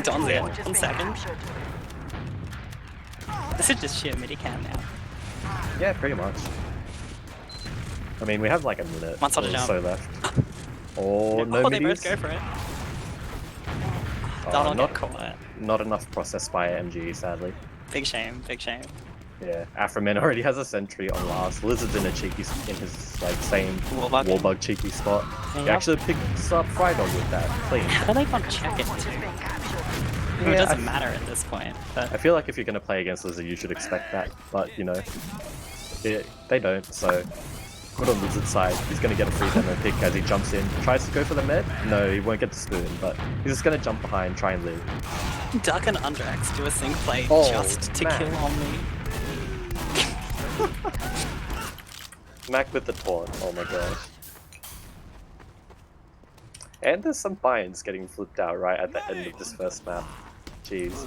Don's in 1 second. This is just sheer midi-cam now. Yeah, pretty much. I mean, we have like a minute or so left. Oh, no they both go for it. Don'll get caught. Not enough process by MG, sadly. Big shame, big shame. Yeah, Afroman already has a sentry on last. Lizard's in his like same wallbug cheeky spot. He actually picks up Frydog with that. Clean. How do they not check it too? It doesn't matter at this point. But... I feel like if you're gonna play against Lizard, you should expect that. But you know, they don't. So good on Lizard's side. He's gonna get a free demo pick as he jumps in. Tries to go for the med. No, he won't get the spoon. But he's just gonna jump behind, try and live. Duck and Underx do a sync play just to kill Omni. Mac with the taunt, oh my gosh. And there's some binds getting flipped out right at the end of this first map. Jeez.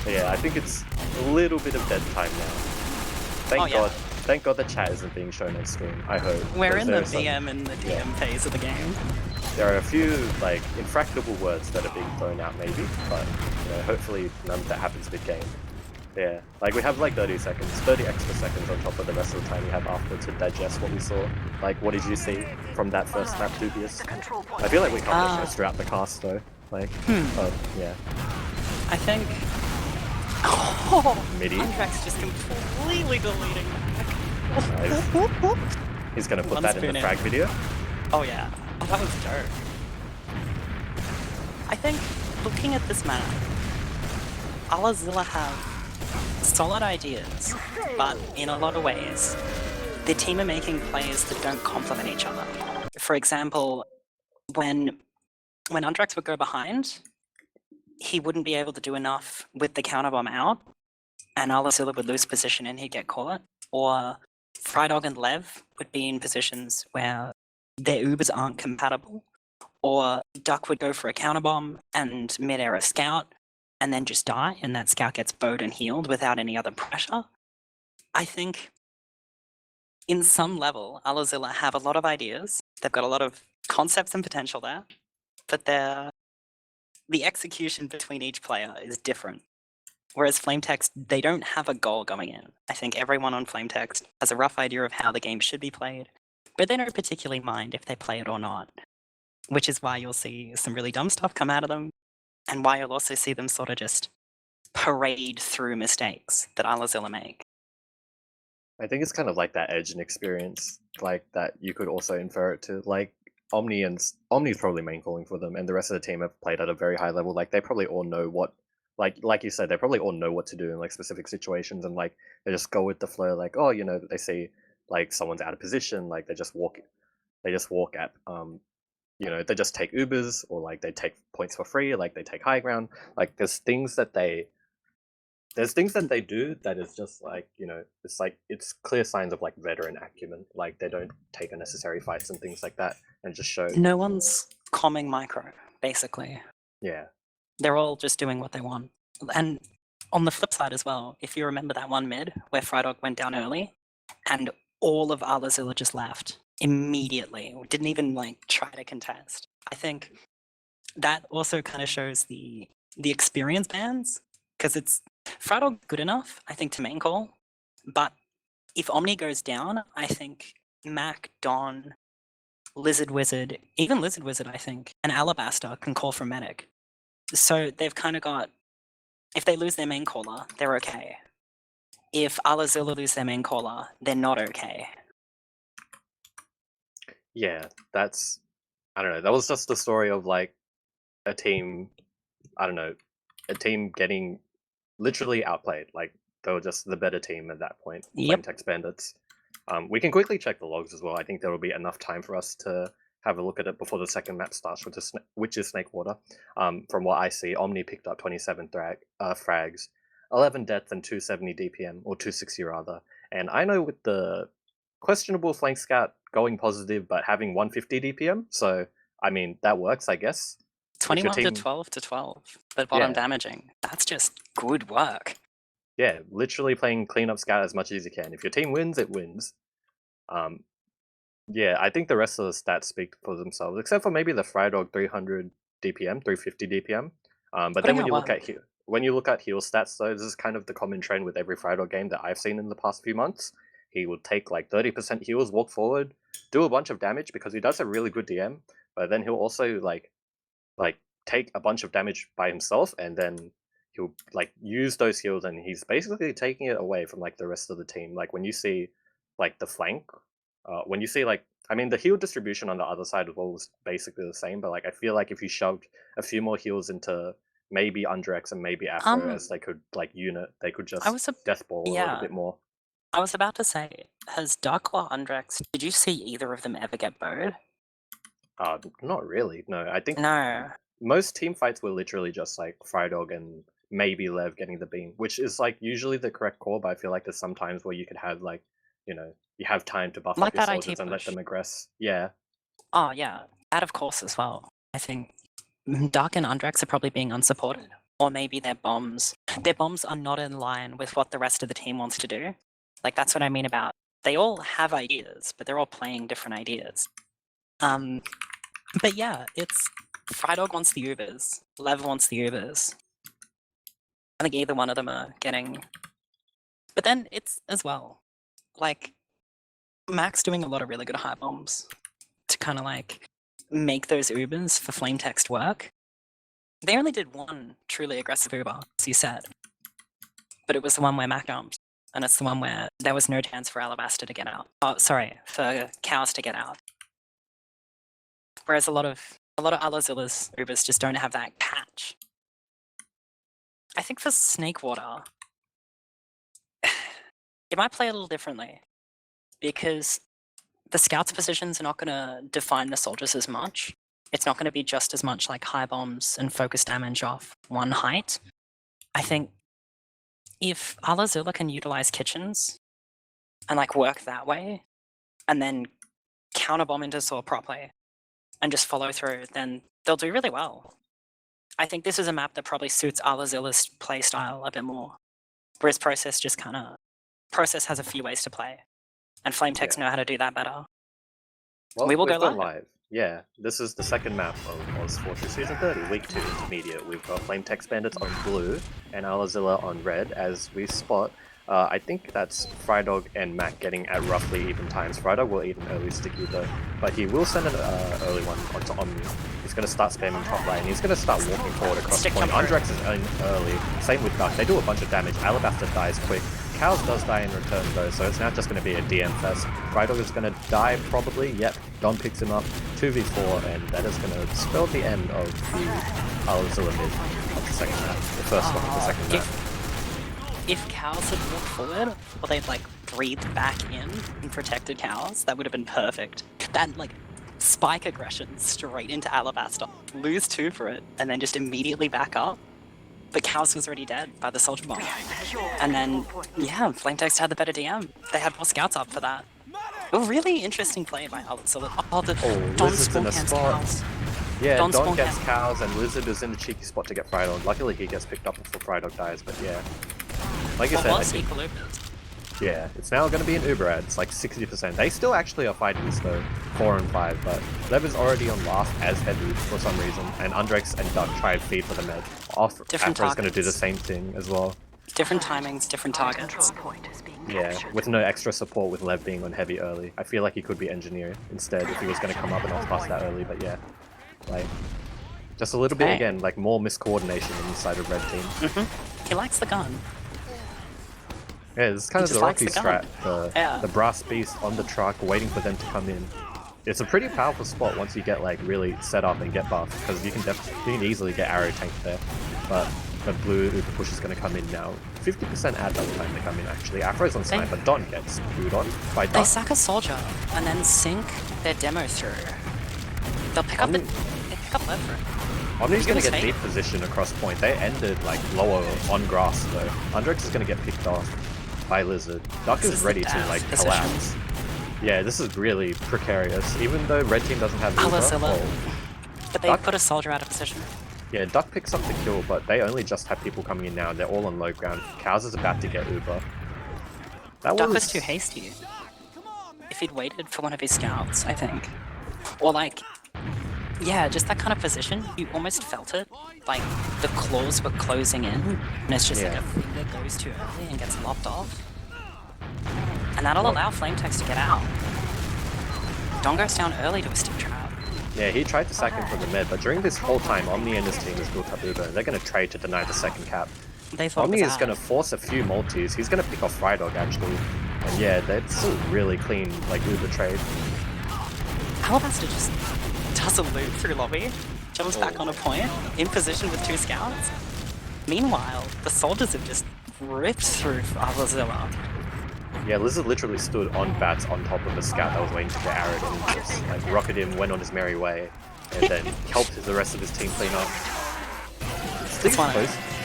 But yeah, I think it's a little bit of dead time now. Thank God the chat isn't being shown on screen, I hope. We're in the VM and the DM phase of the game. There are a few, like, infractable words that are being thrown out maybe, but you know, hopefully none of that happens mid-game. Yeah, like we have like 30 seconds, 30 extra seconds on top of the rest of the time we have after to digest what we saw. Like, what did you see from that first map, Dubious? I feel like we covered this throughout the cast though. Like, yeah. I think... Oh, Midi. Underx just completely deleting Mac. Nice. He's gonna put that in the frag video. Oh yeah, oh, that was dope. I think, looking at this map, allahzilla have solid ideas, but in a lot of ways, their team are making plays that don't complement each other. For example, when Underx would go behind, he wouldn't be able to do enough with the counterbomb out, and allahzilla would lose position and he'd get caught. Or Frydog and Lev would be in positions where their Ubers aren't compatible, or Duck would go for a counterbomb and mid-air a scout, and then just die, and that scout gets bowed and healed without any other pressure. I think, in some level, allahzilla have a lot of ideas. They've got a lot of concepts and potential there, but the execution between each player is different. Whereas Flametext, they don't have a goal going in. I think everyone on Flametext has a rough idea of how the game should be played, but they don't particularly mind if they play it or not, which is why you'll see some really dumb stuff come out of them, and why you'll also see them sort of just parade through mistakes that allahzilla make. I think it's kind of like that Edge experience, like that you could also infer it to. Like Omni's probably main calling for them, and the rest of the team have played at a very high level. Like they probably all know what, like you said, they probably all know what to do in like specific situations, and like they just go with the flow. Like, oh, you know, they see like someone's out of position, like they just walk at you know, they just take Ubers, or like they take points for free, like they take high ground. Like there's things that they there's things that they do that is just like, it's like it's clear signs of like veteran acumen. Like they don't take unnecessary fights and things like that, and just show. No one's calming micro, basically. Yeah, They're all just doing what they want. And on the flip side as well, if you remember that one mid where Frydog went down early, and all of allahzilla just left immediately, didn't even like try to contest. I think that also kind of shows the experience bands, because it's Frydog good enough, I think, to main call, but if Omni goes down, I think Mac, Don, Lizard Wizard, even Lizard Wizard, I think, and Alabaster can call for medic. So they've kind of got, if they lose their main caller, they're okay. If allahzilla lose their main caller, they're not okay. yeah, that's, I don't know. That was just the story of like a team, I don't know, a team getting literally outplayed. Like they were just the better team at that point, playing Yep. Text Bandits. We can quickly check the logs as well. I think there will be enough time for us to have a look at it before the second map starts, which is Snakewater. From what I see, Omni picked up 27 frags, 11 deaths, and 270 DPM, or 260 rather. And I know with the questionable flank scout going positive, but having 150 DPM, so I mean that works, I guess. 21 team, to 12 to 12, but bottom Yeah. damaging. That's just good work. Yeah, literally playing cleanup scout as much as you can. If your team wins, it wins. Yeah, I think the rest of the stats speak for themselves, except for maybe the Frydog 300 DPM, 350 DPM. But Putting then out well. when you look at heal stats, though, this is kind of the common trend with every Frydog game that I've seen in the past few months. He would take like 30% heals, walk forward, do a bunch of damage because he does a really good DM. But then he'll also like take a bunch of damage by himself, and then he'll like use those heals, and he's basically taking it away from like the rest of the team. Like when you see like the flank, when you see like, I mean, the heal distribution on the other side as well was basically the same, but like I feel like if you shoved a few more heals into maybe Undrex and maybe Afro as they could like unit, they could just death ball a little bit more. I was about to say, has Darklaw, Undrex, did you see either of them ever get bowed? Not really. No, I think No. most team fights were literally just like Frydog and maybe Lev getting the beam, which is like usually the correct call, but I feel like there's some times where you could have like, you have time to buff Like up your that IT soldiers and let push. them aggress. Yeah. Oh, yeah. That, of course, as well. I think Dark and Undrex are probably being unsupported. Or maybe their bombs are not in line with what the rest of the team wants to do. Like, that's what I mean about, they all have ideas, but they're all playing different ideas. But yeah, it's Frydog wants the Ubers, Lev wants the Ubers. I think either one of them are getting... But then it's, as well, like, Mac's doing a lot of really good high bombs to kind of like make those Ubers for flame text work. They only did one truly aggressive Uber, as you said, but it was the one where Mac jumped, and it's the one where there was no chance for Alabaster to get out. Oh, sorry, for Cows to get out. Whereas a lot of Allahzilla's Ubers just don't have that catch. I think for Snakewater, it might play a little differently, because the scouts' positions are not going to define the soldiers as much. It's not going to be just as much like high bombs and focus damage off one height. I think if allahzilla can utilize kitchens and like work that way, and then counter bomb into Saw properly, and just follow through, then they'll do really well. I think this is a map that probably suits allahzilla's playstyle a bit more, whereas Process just kind of... Process has a few ways to play, and Flame Techs know how to do that better. Well, we will go gone live. Yeah, this is the second map of ozfortress Season 30, Week 2 Intermediate. We've got Flame Text Bandits on blue and allahzilla on red as we spot. I think that's Frydog and Mac getting at roughly even times. Frydog will eat an early sticky though, but he will send an early one onto Omni. He's going to start spamming top lane. He's going to start walking forward across the point. Undrex is in early. Same with Duck. They do a bunch of damage. Alabaster dies quick. Cows does die in return though, so it's now just going to be a DM fest. Frydog is going to die probably. Yep, Don picks him up. 2v4, and that is going to spell the end of the allahzilla mid of the second map. The first one of the second map. If Cows had walked forward, or they'd like breathed back in and protected Cows, that would have been perfect. That like spike aggression straight into Alabaster, lose 2 for it, and then just immediately back up. but Cows was already dead by the soldier bomb. And then, yeah, Flame Text had the better DM. They had more scouts up for that. A really interesting play by allahzilla. Oh, the Don Lizard's in a spawn spot. Cows. Yeah, Don Don spawn gets camp. Cows, and Lizard is in the cheeky spot to get Frydog. Luckily, he gets picked up before Frydog dies, but yeah. Like you What said, I was think, Equilibrium? yeah, it's now going to be an Uber ad. It's like 60%. They still actually are fighting this though, 4 and 5, but Lev is already on last as heavy for some reason, and Undrex and Duck try and feed for the med. Different Afro is going to do the targets. same thing as well. Different timings, different targets. Yeah, with no extra support with Lev being on heavy early. I feel like he could be engineer instead if he was going to come up and off past that early, but yeah. Like, just a little bit Hey. again, like more miscoordination on the side of red team. He likes the gun. Yeah, this is kind He of the just likes Rocky the gun. strat. Yeah. The brass beast on the truck, waiting for them to come in. It's a pretty powerful spot once you get like really set up and get buffed, because you can easily get arrow tanked there. But the blue Uber push is going to come in now. 50% ad by the time they come in actually. Afro's on sniper, Don gets booed on by They Duck. sack a soldier and then sink their demo through. They'll pick up the. They pick up Lev. Omni's going to Give get us deep position across point. They ended like lower on grass though. Undrex is going to get picked off by Lizard. Duck This is is the ready to bad like position. collapse. Yeah, this is really precarious. Even though red team doesn't have Uber. allahzilla. But they Duck? put a soldier out of position. Yeah, Duck picks up the kill, but they only just have people coming in now. They're all on low ground. Cows is about to get Uber. That Duck was too hasty. If he'd waited for one of his scouts, I think. Or like, yeah, just that kind of position, you almost felt it. Like, the claws were closing in, and it's just like Yeah. a finger goes too early and gets lopped off. And that'll allow Flame Text to get out. Don goes down early to a stick trap. Yeah, he tried to sack him from the med, but during this whole time, Omni and his team has built up Uber, and they're going to trade to deny the second cap. They thought Omni it was is going to bad. force a few multis. He's going to pick off Frydog actually. And yeah, that's a really clean like Uber trade. Alabaster just does a loop through lobby, jumps back on a point, in position with two scouts. Meanwhile, the soldiers have just ripped through allahzilla. Yeah, Lizard literally stood on bats on top of a scout that was waiting to get arrowed and just like rocketed him, went on his merry way, and then helped the rest of his team clean up.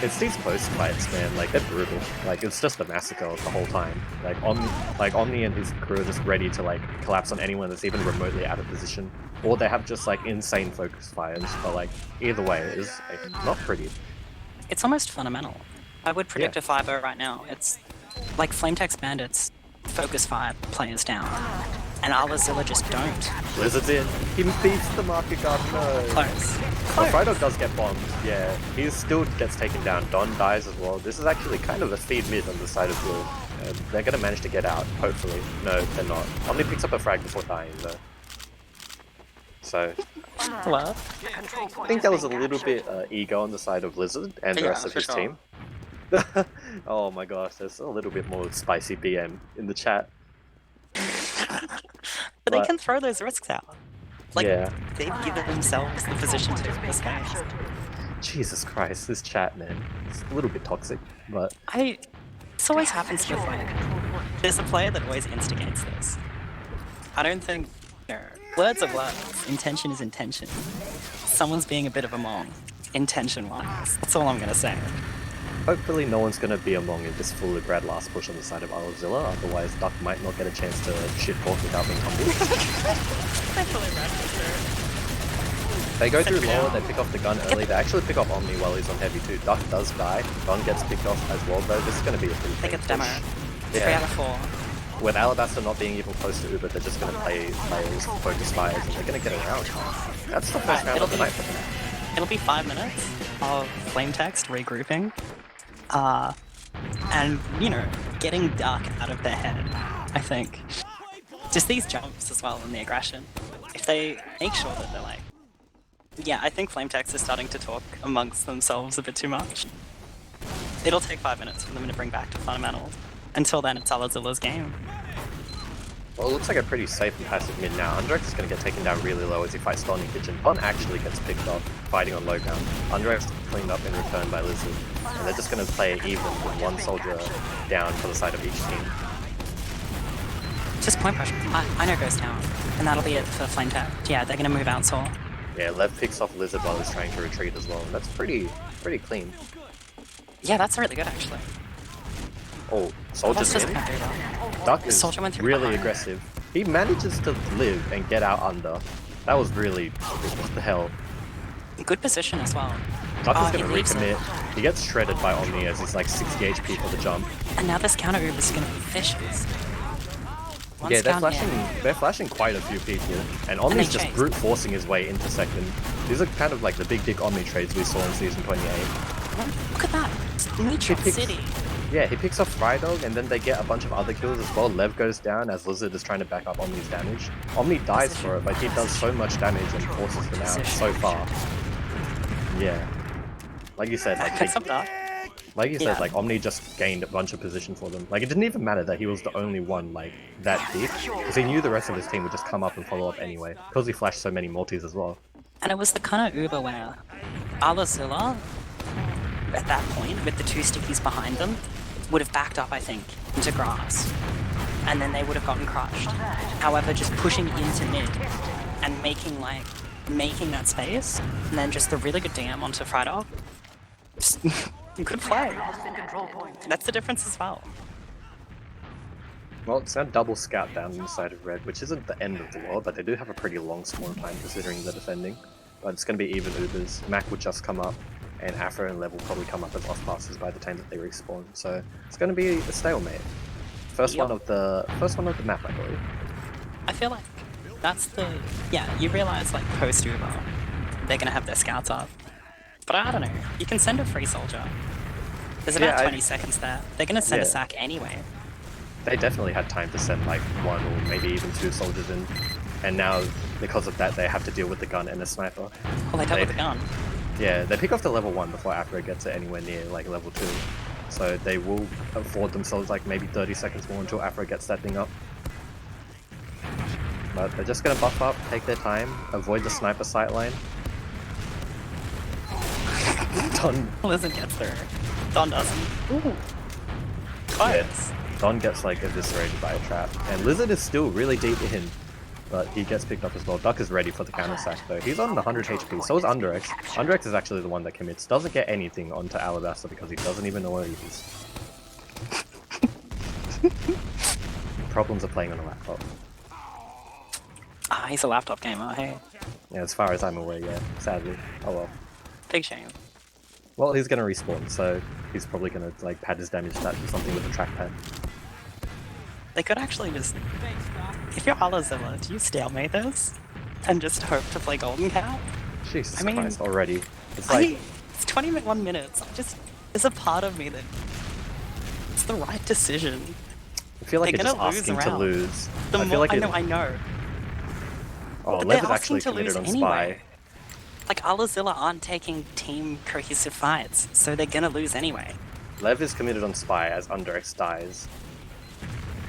It's these post fights, man. Like they're brutal. Like it's just a massacre the whole time. Like Omni and his crew are just ready to like collapse on anyone that's even remotely out of position, or they have just like insane focus fires. But like either way, it is like, not pretty. It's almost fundamental. I would predict a 5-0 right now. It's like Text Bandits focus fire players down, and allahzilla just don't. Lizard's in. He beats the market guard. No. Close. Well, Frydog does get bombed, yeah. He still gets taken down. Don dies as well. This is actually kind of a feed mid on the side of blue. And they're going to manage to get out, hopefully. No, they're not. Omni picks up a frag before dying, though. So, Well, I think that was a little bit ego on the side of Lizard and the Yeah, rest of for his sure. team. Oh my gosh, there's a little bit more spicy BM in the chat. but they can throw those risks out. Like, yeah. they've given themselves the position to in this game. Jesus Christ, this chat, man. It's a little bit toxic, but This always happens with like, there's a player that always instigates this. I don't think, words are words, intention is intention. Someone's being a bit of a mong, intention-wise. That's all I'm gonna say. hopefully no one's going to be among in this fully grad last push on the side of allahzilla, otherwise Duck might not get a chance to shit talk without being humbled. They go through lower, they pick off the gun early, they actually pick off Omni while he's on heavy too. Duck does die, Gun gets picked off as well though, this is going to be a pretty They clean get the demo. push. 3 out of 4. With Alabaster not being even close to Uber, they're just going to play players, focus fires, and they're going to get around. That's the first round of the night for them. It'll be 5 minutes of Flame Text regrouping, and, getting Dark out of their head, I think. Just these jumps as well and the aggression. If they make sure that they're like... Yeah, I think Flame Text is starting to talk amongst themselves a bit too much. It'll take 5 minutes for them to bring back to fundamentals. Until then, it's allahzilla's game. Well, it looks like a pretty safe and passive mid now. Undrex is going to get taken down really low as he fights Don in kitchen. Don actually gets picked up fighting on low ground. Undrex cleaned up in return by Lizard. And they're just going to play even with one soldier down for the side of each team. Just point pressure. I know goes down. And that'll be it for Flame Text. Yeah, they're gonna move out Soul. Yeah, Lev picks off Lizard while he's trying to retreat as well. And that's pretty clean. Yeah, that's really good actually. Oh, That's Soldier's just in. gonna do that. Duck is Soldier went through really behind. aggressive. He manages to live and get out under. That was really... What the hell? Good position as well. Duck Oh, is he going to leaves it. recommit. He gets shredded by Omni as he's like 60 HP for the jump. And now this counter Uber is gonna be vicious. One Yeah, scout here. they're flashing quite a few people, and Omni's they just chase. brute forcing his way into second. These are kind of like the big dick Omni trades we saw in Season 28. Look at that! Neutral He picks- City. Yeah, he picks off Frydog, and then they get a bunch of other kills as well. Lev goes down as Lizard is trying to back up Omni's damage. Omni dies for it, but he does so much damage and forces them out so far. Yeah. Like you said, Get some dark. Yeah. like Omni just gained a bunch of position for them. Like it didn't even matter that he was the only one like that deep, because he knew the rest of his team would just come up and follow up anyway, because he flashed so many multis as well. And it was the kind of Uber where allahzilla, at that point, with the two stickies behind them, would have backed up, I think, into grass. And then they would have gotten crushed. However, just pushing into mid and making that space, and then just the really good DM onto Frydog. Just good play. That's the difference as well. Well, it's now double scout down on the side of red, which isn't the end of the world, but they do have a pretty long spawn time considering the defending. But it's going to be even Ubers. Mac would just come up, and Afro and Lev will probably come up as off passes by the time that they respawn. So it's going to be a stalemate. First one of the map, I believe. I feel like that's you realize like post Uber, they're gonna have their scouts up. But I don't know, you can send a free soldier. There's about 20 seconds there. They're gonna send a sack anyway. They definitely had time to send like one or maybe even two soldiers in. And now, because of that, they have to deal with the gun and the sniper. Oh, they dealt with the gun. Yeah, they pick off the level 1 before Afro gets it anywhere near like level 2. So they will afford themselves like maybe 30 seconds more until Afro gets that thing up. But they're just gonna buff up, take their time, avoid the sniper sightline. Don Lizard gets there. Don doesn't. Ooh. Close. Don gets like eviscerated by a trap. And Lizard is still really deep in, but he gets picked up as well. Duck is ready for the counter sack though. He's on 100 HP, so is Underx. Underx is actually the one that commits. Doesn't get anything onto Alabaster because he doesn't even know where he is. Problems of playing on a laptop. Ah, he's a laptop gamer, hey. Yeah, as far as I'm aware, yeah. Sadly. Oh well. Big shame. Well, he's gonna respawn, so he's probably gonna like pad his damage stat or something with the trackpad. They could actually just... If you're allahzilla, do you stalemate this? And just hope to play Golden Cow? Jesus I mean, Christ, already. It's like... It's 21 minutes. There's a part of me that... It's the right decision. I feel like They're you're just gonna lose asking to around. lose. The I more, feel like I know. Oh, But Lev they're is actually asking to committed lose on anyway. Spy. Like, allahzilla aren't taking team cohesive fights, so they're gonna lose anyway. Lev is committed on Spy as Underx dies.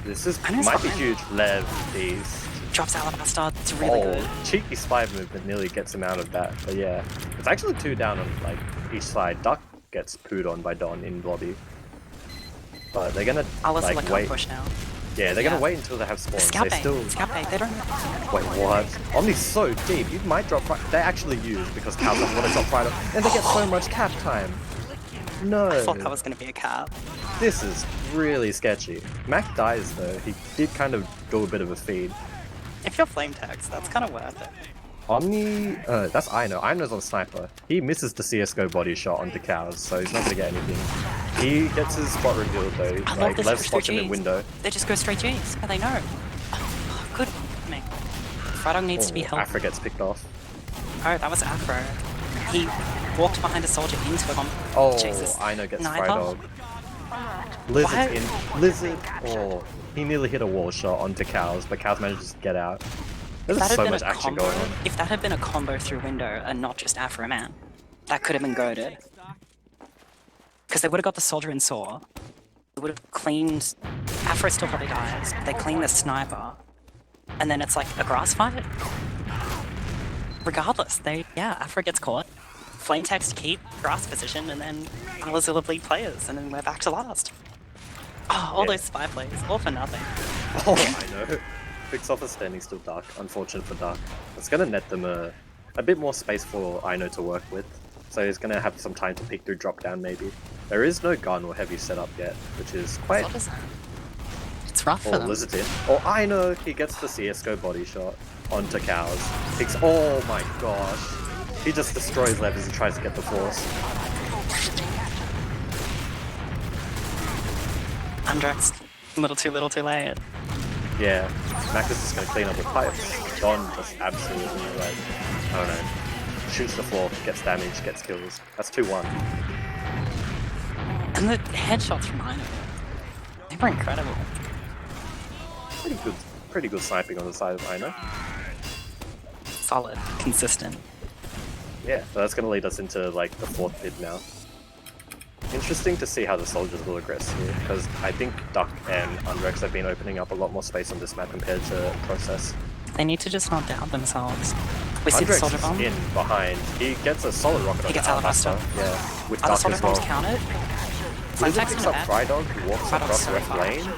This is And it's might be fine. huge. Lev, Beast. Drops Alabaster, it's really good. Cheeky Spy movement nearly gets him out of that. But yeah, it's actually 2 down on like each side. Duck gets pooed on by Don in lobby. But they're gonna Allahzilla like can't wait. push now. Yeah, they're gonna wait until they have spawns. Scout They bait, still scout bait, they don't... wait. What? Omni's so deep. You might drop. They actually use because Cal doesn't want to drop right up, and they get so much cap time. No. I thought that was gonna be a cap. This is really sketchy. Mac dies though. He did kind of do a bit of a feed. If you're flame text, that's kind of worth it. Omni, that's Ino. Ino's on sniper. He misses the CSGO body shot onto cows, so he's not gonna get anything. He gets his spot revealed though. I love Like this Lev for spots him in Gs. window. They just go straight Gs, and they know. Oh, good. Man. Frydog needs to be helped. Afro gets picked off. Oh, that was Afro. He walked behind a soldier into a Oh, Jesus. Ino gets Sniper? Frydog. Lizard's Why- in. Lizard. Oh, he nearly hit a wall shot onto cows, but cows manages to get out. There's That had so been much a action combo. going on. If that had been a combo through window and not just Afro man, that could have been goaded. Because they would have got the soldier in saw. They would have cleaned. Afro still probably dies. They clean the sniper, and then it's like a grass fight. Regardless, Afro gets caught. Flame text keep grass position, and then allahzilla bleed players, and then we're back to last. Oh, all those spy plays, all for nothing. Oh, I know. Picks off a standing still Duck. Unfortunate for Duck. It's gonna net them a bit more space for Ino to work with. so he's gonna have some time to peek through drop down maybe. There is no gun or heavy setup yet, which is quite... What is that? It's rough for Oh, them. Lizard in. Oh, I know! He gets the CSGO body shot onto cows. Oh my gosh. He just destroys Lev as he tries to get the force. Undrex, a little too late. Yeah, Mac is just gonna clean up with pipes. Don just absolutely, like, I don't know, shoots the floor, gets damage, gets kills. That's 2-1. And the headshots from Ino, they were incredible. Pretty good sniping on the side of Ino. Solid, consistent. Yeah, so that's gonna lead us into like the 4th bid now. Interesting to see how the soldiers will aggress here, because I think Duck and Undrex have been opening up a lot more space on this map compared to Process. They need to just not doubt themselves. We see the Undrex soldier is bomb. in behind. He gets a solid rocket on He gets the Alabaster. Yeah, with Are the Duck soldier as bombs well. counted? Lizard Flametext picks in up the back. Frydog, who walks Frydog's across so left far. lane.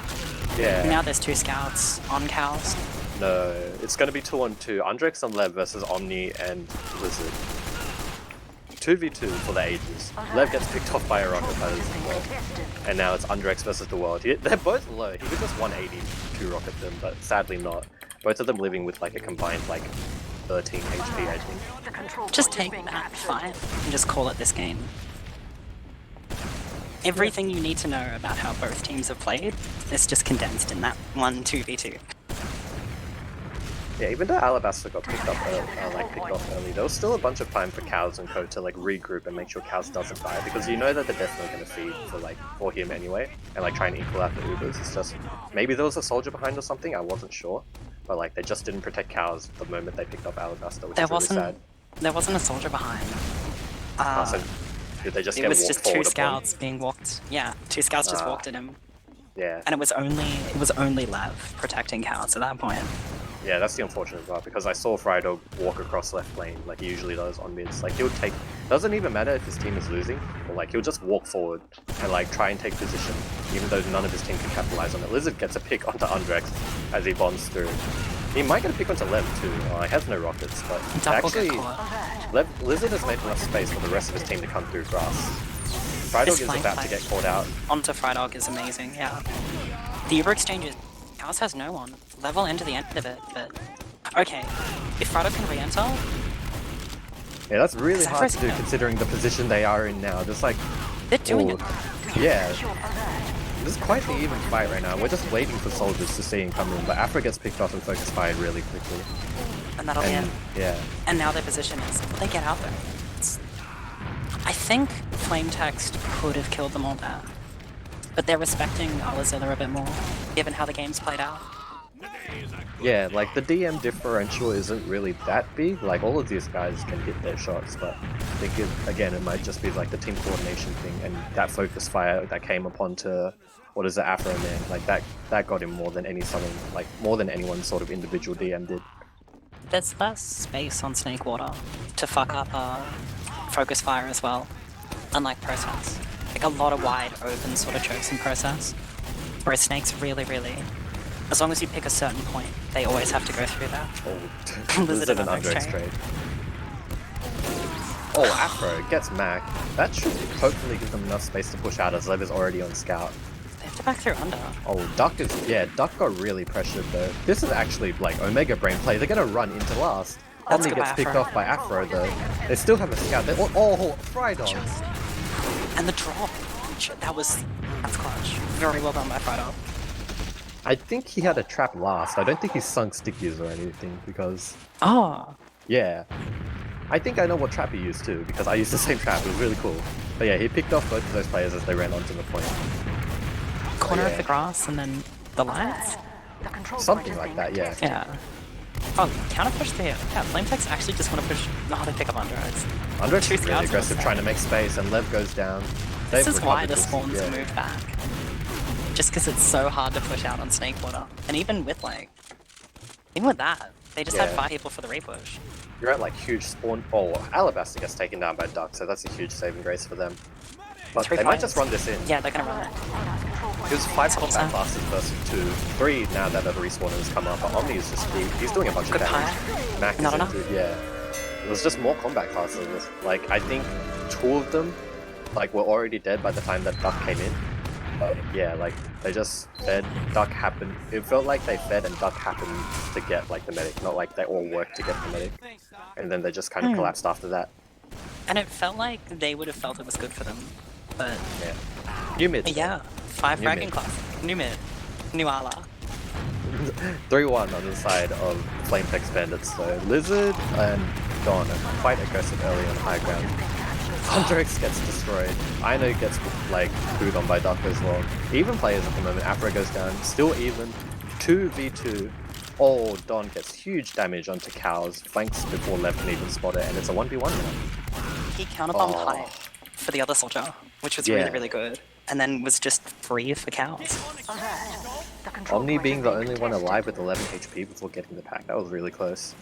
Yeah. Now there's 2 scouts on cows. No, it's going to be 2-on-2. Undrex and Lev versus Omni and Lizard. 2v2 for the ages. Lev gets picked off by a rocket that is the world. And now it's Undrex versus the world. They're both low. He could just 182 rocket them, but sadly not. Both of them living with like a combined like 13 HP, I think. Just take that fight and just call it this game. Everything you need to know about how both teams have played is just condensed in that 2v2. Yeah, even though Alabaster got picked off early, there was still a bunch of time for Cows and Co to like regroup and make sure Cows doesn't die, because you know that they're definitely going to feed for him anyway, and like try and equal out the Ubers. It's just maybe there was a soldier behind or something. I wasn't sure, but like they just didn't protect Cows the moment they picked up Alabaster, which is really sad. There wasn't a soldier behind. So did they just It get was walked just 2 forward scouts being walked. Yeah, 2 scouts just walked at him, Yeah. and it was only Lev protecting cows at that point. Yeah, that's the unfortunate part, because I saw Frydog walk across left lane like he usually does on mids. Like he'll take, doesn't even matter if his team is losing, or like he'll just walk forward and like try and take position, even though none of his team can capitalize on it. Lizard gets a pick onto Undrex as he bombs through. He might get a pick onto Lev too. He has no rockets, but actually, Lizard has made enough space for the rest of his team to come through grass. Frydog is about to get caught out. Onto Frydog is amazing, yeah. The Uber exchanges, Chaos has no one. Level into the end of it, but... Okay, if Frydog can re-enter... Yeah, that's really hard to do considering the position they are in now. Just like... They're doing it. Yeah. This is quite the even fight right now. We're just waiting for soldiers to see him come in, but Afro gets picked off and focus fired really quickly. And that'll be it. Yeah. And now their position is, will they get out there? I think Flame Text could have killed them all there. But they're respecting allahzilla a bit more, given how the game's played out. Yeah, like the DM differential isn't really that big. Like all of these guys can hit their shots, but I think again it might just be like the team coordination thing and that focus fire that came upon to what is the Afro man, like that got him more than more than anyone sort of individual DM did. There's less space on Snake Water to fuck up focus fire as well, unlike Process. Like a lot of wide open sort of chokes in Process, whereas Snake's really, as long as you pick a certain point, they always have to go through that. Oh, Lizard and Undrex trade. Oh, Afro gets Mac. That should hopefully give them enough space to push out as Lev is already on scout. They have to back through under. Oh, Duck got really pressured though. This is actually like Omega Brain play. They're gonna run into last. Omni gets picked off by Afro though. They still have a scout. Oh, Frydog. And the drop. That's clutch. Very well done by Frydog. I think he had a trap last. I don't think he sunk stickies or anything because... Oh. Yeah. I think I know what trap he used too, because I used the same trap. It was really cool. But yeah, he picked off both of those players as they ran onto the point. Corner of the grass and then the lights? Something like that, yeah. Yeah. Oh, counter push there. Yeah, Flame Text actually just want to push... No, they pick up Undrex. Undrex is really aggressive, trying to make space, and Lev goes down. This is why the spawns move back. Just because it's so hard to push out on Snake Water. And even with that, they just had 5 people for the repush. You're at like huge spawn... Oh, Alabaster gets taken down by Duck, so that's a huge saving grace for them. But they might just run this in. Yeah, they're gonna run it. It was 5 combat classes versus 2. 3 now that the respawner has come up, but Omni is just... He's doing a bunch of damage. Mac is into, it was just more combat classes. Like, I think 2 of them, like, were already dead by the time that Duck came in. But yeah, like, they just fed, Duck happened, it felt like they fed and Duck happened to get, like, the medic, not like they all worked to get the medic. And then they just kind of collapsed after that. And it felt like they would have felt it was good for them, but... Yeah. New mid. Yeah, 5 New fragging mid. class. New mid. New ala. 3-1 on the side of Flame Text Bandits, so Lizard and Dawn are quite aggressive early on high ground. Andrex gets destroyed. Ino gets like booed on by Duck as well. Even players at the moment. Afra goes down, still even. 2v2. Oh, Dawn gets huge damage onto Cows, flanks before Lev can even spot it, and it's a 1v1 now. He counterbombed high for the other soldier, which was really, really good. And then was just free for Cows. Omni being the only one alive with 11 HP before getting the pack. That was really close.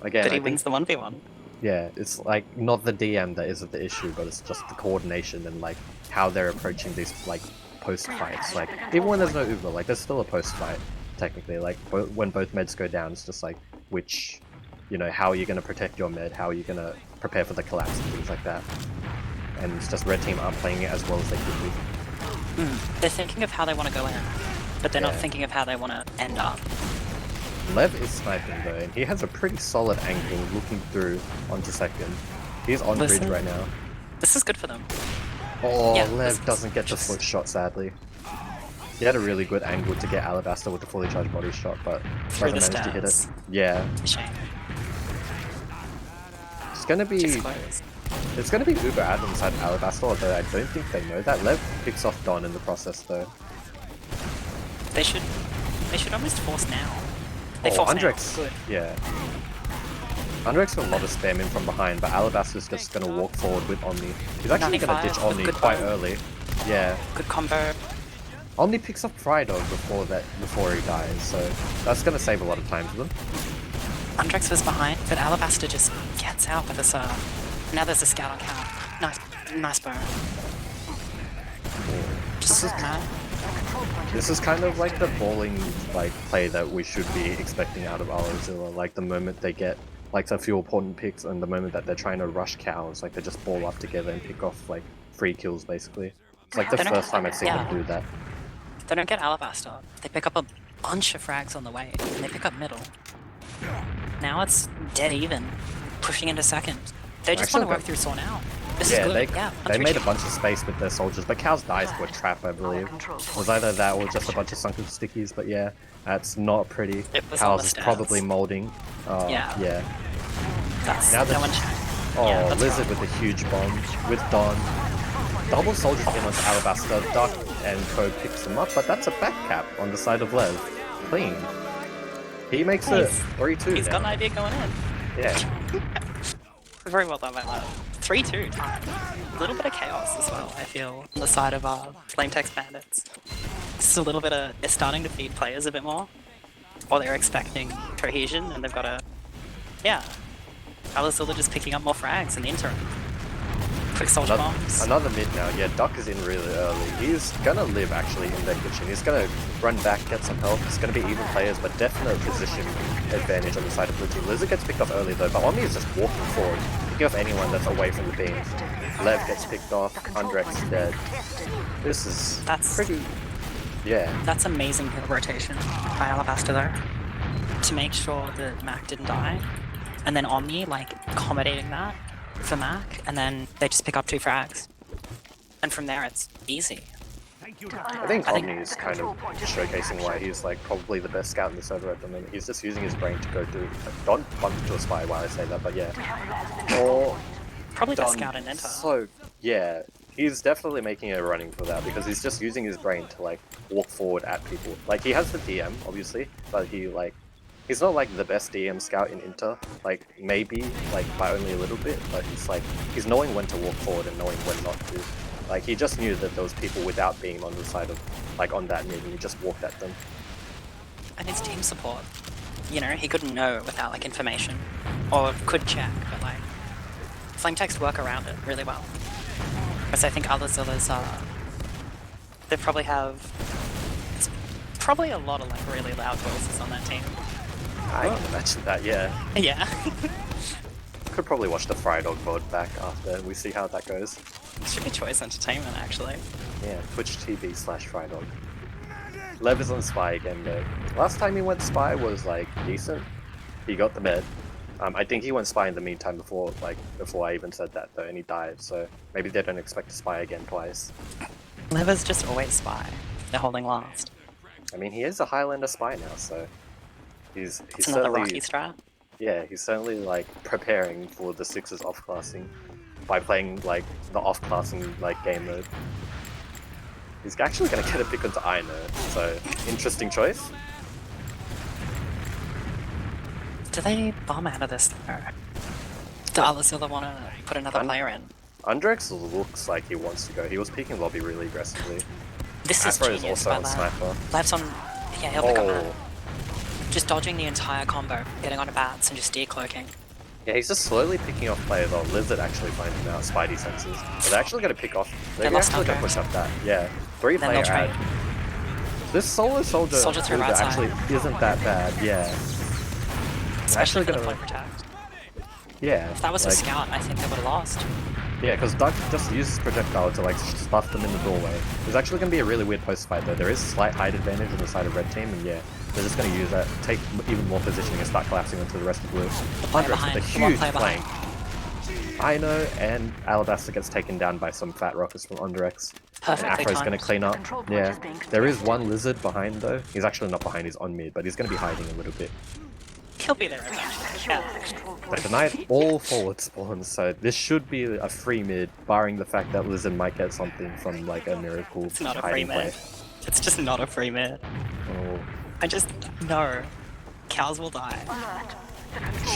Again, But he wins the 1v1. Yeah, it's like not the DM that is the issue, but it's just the coordination and like how they're approaching these like post fights. Like even when there's no Uber, like there's still a post fight technically. Like when both meds go down, it's just like which, you know, how are you going to protect your med? How are you going to prepare for the collapse and things like that? And it's just red team aren't playing it as well as they could be. They're thinking of how they want to go in, but they're not thinking of how they want to end up. Lev is sniping though, and he has a pretty solid angle looking through onto second. He's on bridge right now. This is good for them. Oh, Yeah, Lev doesn't get the foot shot, sadly. He had a really good angle to get Alabaster with the fully charged body shot, but Through doesn't the manage to hit it. stairs. Yeah. Shame. It's gonna be Just close. it's gonna be Uber Ad inside Alabaster, although I don't think they know that. Lev picks off Don in the process though. They should almost force now. They Oh, force Andrex. now. Good. Yeah. Andrex got a lot of spam in from behind, but Alabaster's just gonna walk forward with Omni. He's actually gonna 95 ditch with Omni good quite bone. early. Yeah. Good combo. Omni picks up Frydog before he dies, so that's gonna save a lot of time for them. Andrex was behind, but Alabaster just gets out with a serve. Now there's a scout on count. Nice burn. Just This is kind of like the balling like play that we should be expecting out of allahzilla. Like the moment they get like a few important picks, and the moment that they're trying to rush Cows, like they just ball up together and pick off like free kills basically. It's like the They don't first get- time I've seen them yeah. do that. They don't get Alabaster. They pick up a bunch of frags on the way, and they pick up middle. Now it's dead even, pushing into second. They just Actually, want to work through Saw now. This is Yeah, good. they made a bunch of space with their soldiers, but Cows dies to a trap, I believe. It was either that or just a bunch of sunken stickies, but yeah, that's not pretty. It was on Cows the is stairs. probably molding. Yeah. That's Now no that- one checked. Oh, Yeah, that's Lizard right. with a huge bomb, with Don. Double soldiers in onto Alabaster, Duck and Co picks them up, but that's a back cap on the side of Lev. Clean. He makes it 3-2 He's now. got an idea going in. Yeah. Very well done by Lad. 3-2. A little bit of chaos as well, I feel, on the side of Flame Text Bandits. This is a little bit of... They're starting to feed players a bit more. Or they're expecting cohesion, and they've got a... Yeah. allahzilla just picking up more frags in the interim. Quick soldier bombs. Another mid now. Yeah, Duck is in really early. He's gonna live actually in their kitchen. He's gonna run back, get some help. It's gonna be even players, but definite position advantage on the side of Blue Team. Lizard gets picked off early though, but Omni is just walking forward, picking off anyone that's away from the beam. Lev gets picked off, Andrex dead. This is pretty... Yeah. That's amazing rotation by Alabaster though. To make sure that Mac didn't die. And then Omni, like, accommodating that for Mac, and then they just pick up 2 frags. And from there it's easy. I think Omni is kind of showcasing why he's like probably the best scout in the server at the moment. He's just using his brain to go do... Don't bump into a spy while I say that, but yeah. Or... Probably best scout in Enter. So, yeah. He's definitely making a running for that because he's just using his brain to like walk forward at people. Like he has the DM obviously, but he like he's not like the best DM scout in Inter. Like maybe like by only a little bit, but he's like he's knowing when to walk forward and knowing when not to. Like he just knew that there was people without being on the side of like on that mid and he just walked at them. And his team support. You know, he couldn't know without like information. Or could check, but like Flame Text work around it really well. Because I think allahzilla's they probably have it's probably a lot of like really loud voices on that team. I can imagine that, yeah. Yeah. could probably watch the Fry Dog VOD back after and we see how that goes. It should be Choice Entertainment, actually. Yeah, Twitch TV/Fry Dog. Lev is on Spy again though. Last time he went Spy was like decent. He got the med. I think he went Spy in the meantime before I even said that though, and he died. So maybe they don't expect to Spy again twice. Lever's just always Spy. They're holding last. I mean, he is a Highlander Spy now, so he's It's another certainly Rocky strat. yeah, he's certainly like preparing for the Sixers off-classing by playing like the off-classing like game mode. He's actually going to get a pick onto Ino, so interesting choice. Do they bomb out of this though? Do allahzilla want to put another player in? Undrex looks like he wants to go. He was peeking lobby really aggressively. This is Afro is genius also by on Lev. Sniper. Lev's on... Yeah, he'll pick up that. Oh, Just dodging the entire combo, getting onto bats and just decloaking. yeah, he's just slowly picking off players. Oh, Lizard actually finds him out. Spidey senses. But they're actually going to pick off. They're lost actually going to Undrex. push up that. Yeah, 3 Then player they'll trade. ad. This solo soldier Through right side. actually isn't that bad. Yeah, Especially for the gonna- point protect. yeah. If that was a like- scout, I think they would have lost. Yeah, because Duck just uses projectile to like stuff them in the doorway. It's actually going to be a really weird post fight though. There is slight height advantage on the side of red team, and yeah, they're just going to use that, take even more positioning, and start collapsing onto the rest of blue. player Undrex behind, with a the one huge player behind. flank. Ino and Alabaster gets taken down by some fat rockets from Undrex. And Perfectly Afro's going to timed. clean up. Yeah, there is one Lizard behind though. He's actually not behind, he's on mid, but he's going to be hiding a little bit. He'll be there eventually. Yeah. They denied all forward spawns, so this should be a free mid, barring the fact that Lizard might get something from like a miracle It's not a free hiding play. mid. It's just not a free mid. Oh. I just... No. Cows will die.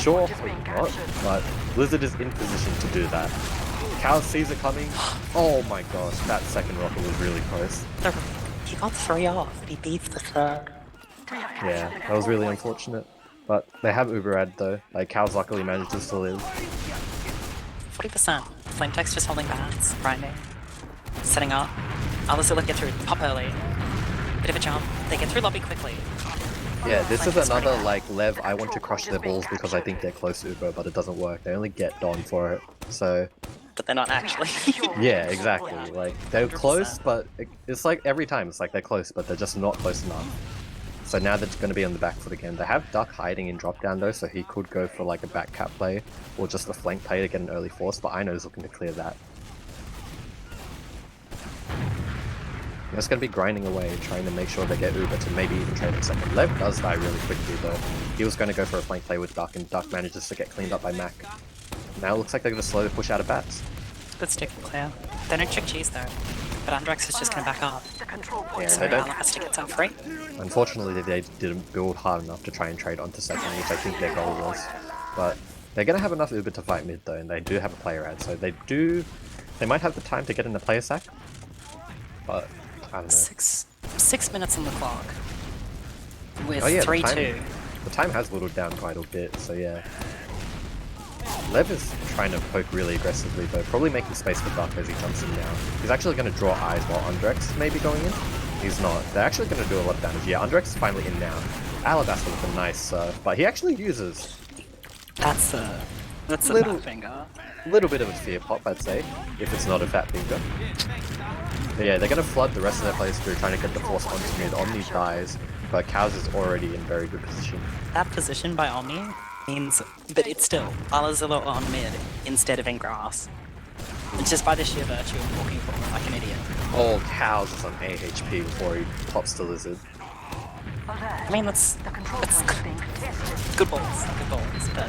Sure, not, but Blizzard is in position to do that. Cow sees it coming. Oh my gosh, that second rocket was really close. He got 3 off. He beats the third. Yeah, that was really unfortunate. But they have Uberad though. Like, Cow's luckily manages to live. 40%. Flame Text just holding bats, grinding, setting up. allahzilla get through, pop early. Bit of a jump. They get through lobby quickly. Yeah, this Flame is Text another pretty like Lev, I want to crush their balls because I think they're close to Uber, but it doesn't work. They only get Don for it. So But they're not actually. yeah, exactly. Like, they're close, but it's like every time it's like they're close, but they're just not close enough. So now they're going to be on the back foot again. They have Duck hiding in drop down though, so he could go for like a back cap play or just a flank play to get an early force, but Ino's looking to clear that. They're just going to be grinding away, trying to make sure they get Uber to maybe even trade in second. Lev does die really quickly though. He was going to go for a flank play with Duck, and Duck manages to get cleaned up by Mac. Now it looks like they're going to slowly push out of bats. Good stick and clear. They don't check cheese though. But Undrex is just gonna back up. Yeah, So they don't. Alabaster gets out free. Unfortunately, they didn't build hard enough to try and trade onto second, which I think their goal was. But they're going to have enough Uber to fight mid though, and they do have a player ad, so they might have the time to get in the player sack. But I don't know. 6 minutes on the clock. With Oh yeah, 3-2. the time has whittled down quite a bit, so yeah. Lev is trying to poke really aggressively though, probably making space for Duck as he jumps in now. He's actually going to draw eyes while Undrex may be going in. He's not. They're actually going to do a lot of damage. Yeah, Undrex is finally in now. Alabaster with a nice serve, but he actually uses That's a Little- fat finger. a little bit of a fear pop, I'd say, if it's not a fat finger. But yeah, they're going to flood the rest of their players through trying to get the force onto mid. Omni dies, but Cows is already in very good position. That position by Omni means, but it's still allahzilla on mid instead of in grass. It's just by the sheer virtue of walking forward like an idiot. Oh, Cows is on AHP before he pops the Lizard. I mean, that's good balls, but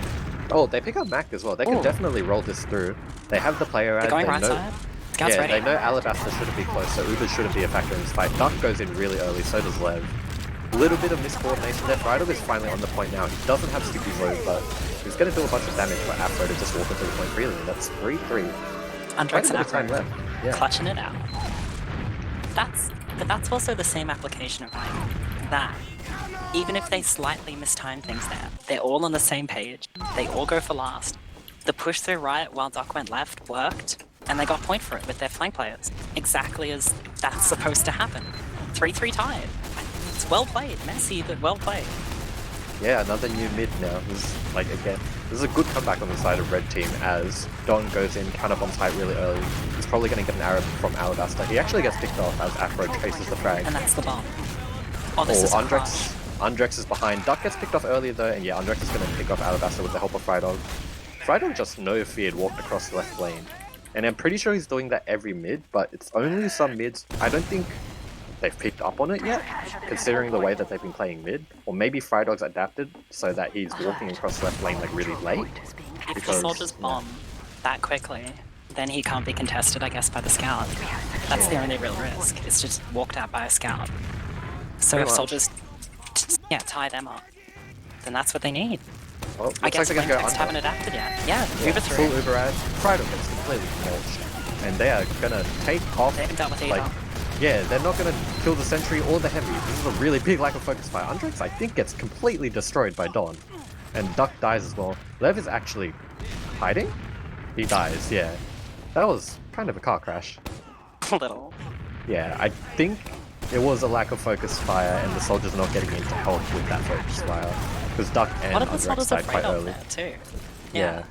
Oh, they pick up Mac as well. They can Ooh. definitely roll this through. They have the player ad. they're going they right know, side. Scout's yeah, ready. they know Alabaster shouldn't be close, so Uber shouldn't be a factor in this fight. Duck goes in really early, so does Lev. Little bit of miscoordination there. Frydog is finally on the point now. He doesn't have Skippy's load, but he's going to do a bunch of damage for Afro to just walk into the point freely. That's 3-3. Undrex Quite a and bit of time Afro left. Yeah. clutching it out. But that's also the same application of like that. Even if they slightly mistime things there, they're all on the same page. They all go for last. The push through right while Doc went left worked, and they got point for it with their flank players. Exactly as that's supposed to happen. 3-3 tied. It's well played, messy, but well played. Yeah, another new mid now. This is, like, again, this is a good comeback on the side of red team as Don goes in, counter bombs height really early. He's probably going to get an arrow from Alabaster. He actually gets picked off as Afro chases the frag. And that's the bomb. Oh, this is Undrex. Undrex is behind. Duck gets picked off earlier though, and yeah, Undrex is going to pick off Alabaster with the help of Frydog. Frydog just no feared walked across the left lane. And I'm pretty sure he's doing that every mid, but it's only some mids. I don't think they've picked up on it yet, considering the way that they've been playing mid. Or maybe Frydog's adapted so that he's walking across the left lane like really late. If the soldiers bomb that quickly, then he can't be contested, I guess, by the scout. That's the only real risk. It's just walked out by a scout. So if soldiers tie them up, then that's what they need. Well, I guess like they're Flametext haven't adapted yet. Yeah, Uber full 3. Uber ad. Frydog gets completely mulched. And they are gonna take off. They haven't dealt with like, yeah, they're not gonna kill the sentry or the heavy. This is a really big lack of focus fire. Undrex, I think, gets completely destroyed by Dawn. And Duck dies as well. Lev is actually hiding? He dies, yeah. That was kind of a car crash. A little. Yeah, I think it was a lack of focus fire and the soldiers not getting in to help with that focus fire. Because Duck and Undrex died quite early. Too. Yeah.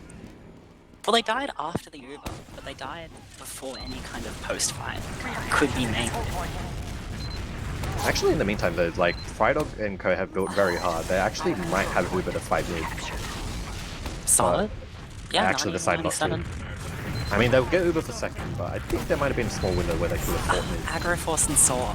Well, they died after the Uber, but they died before any kind of post-fight could be made. Actually, in the meantime, though, like, Frydog and Co have built very hard. They actually might have Uber to fight mid. Solid? Yeah, I actually decided not to. I mean, they'll get Uber for second, but I think there might have been a small window where they could have fought mid. Aggro Force and Saw.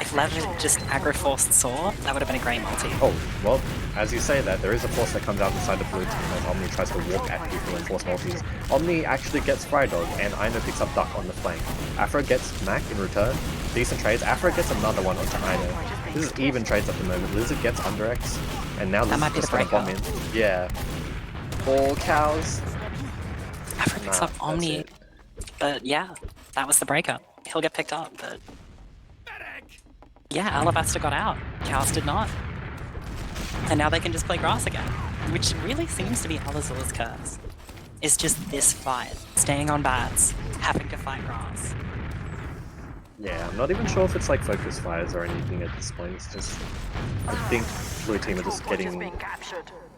If Lev had just aggro Force and Saw, that would have been a great multi. Oh, well, as you say that, there is a force that comes out inside the blue team as Omni tries to walk at people and force multis. Omni actually gets Frydog, and Ino picks up Duck on the flank. Afro gets Mac in return. Decent trades. Afro gets another one onto Ino. This is even trades at the moment. Lizard gets Underx, and now Lizard's just gonna bomb in. Yeah. 4 cows. Afro picks up Omni, but yeah, that was the breakup. He'll get picked up, but yeah, Alabaster got out. Cows did not. And now they can just play grass again, which really seems to be Allahzilla's curse. It's just this fight, staying on bats, having to fight grass. Yeah, I'm not even sure if it's like focus fires or anything at this point. It's just, I think blue team are just getting.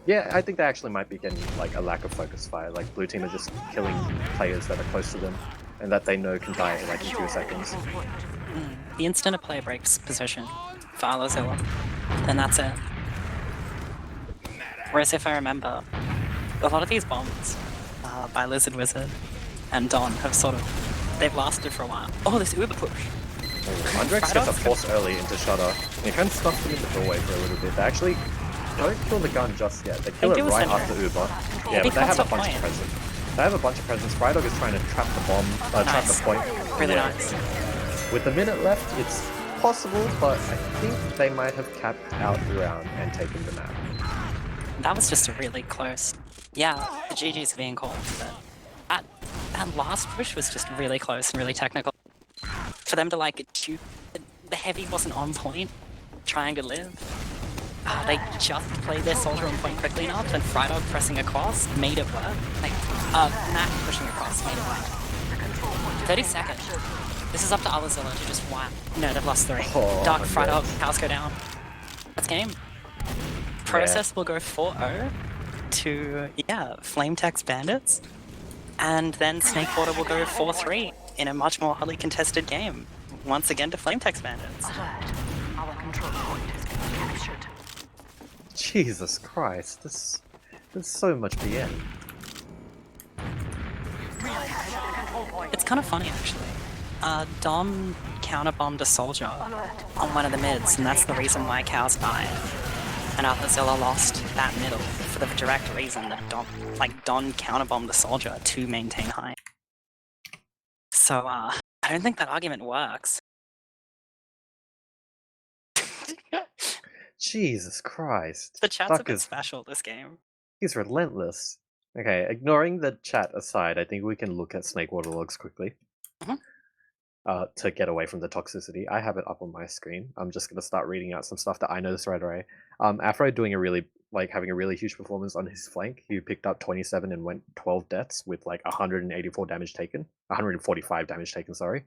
Yeah, I think they actually might be getting like a lack of focus fire. Like blue team are just killing players that are close to them and that they know can die like in 2 seconds. The instant a player breaks position for allahzilla, then that's it. Whereas if I remember, a lot of these bombs by Lizard Wizard and Don have they've lasted for a while. Oh, this Uber push. Undrex gets a force early into Shutter, and it kind of stuffs them in the doorway for a little bit. They actually don't kill the gun just yet. They kill it right after Uber. Yeah, but they have a bunch of presence. They have a bunch of presence. Frydog is trying to trap the bomb, trap the point. Really nice. With a minute left, it's possible, but I think they might have capped out the round and taken the map. That was just a really close. Yeah, the GG's being called, but that last push was just really close and really technical. For them to like shoot, the heavy wasn't on point, trying to live. They just played their soldier on point quickly enough, and Frydog pressing across made it work. Like, Mac pushing across made it work. 30 seconds. This is up to allahzilla to just wipe. No, they've lost 3. Oh, Dark Frydog, cows go down. That's game. Process will go 4-0 to, Flame Text Bandits. And then Snakewater will go 4-3 in a much more hotly contested game. Once again to Flame Text Bandits. Our control point has been captured. Jesus Christ, there's so much BM. It's kind of funny actually. Dom counterbombed a soldier on one of the mids, and that's the reason why cows died. And allahzilla lost that middle for the direct reason that Don counterbombed the soldier to maintain height. So, I don't think that argument works. Jesus Christ. The chat's a bit special this game. He's relentless. Okay, ignoring the chat aside, I think we can look at Snakewater logs quickly. To get away from the toxicity. I have it up on my screen. I'm just gonna start reading out some stuff that I noticed right away. Afro doing having a really huge performance on his flank. He picked up 27 and went 12 deaths with like 184 damage taken. 145 damage taken, sorry.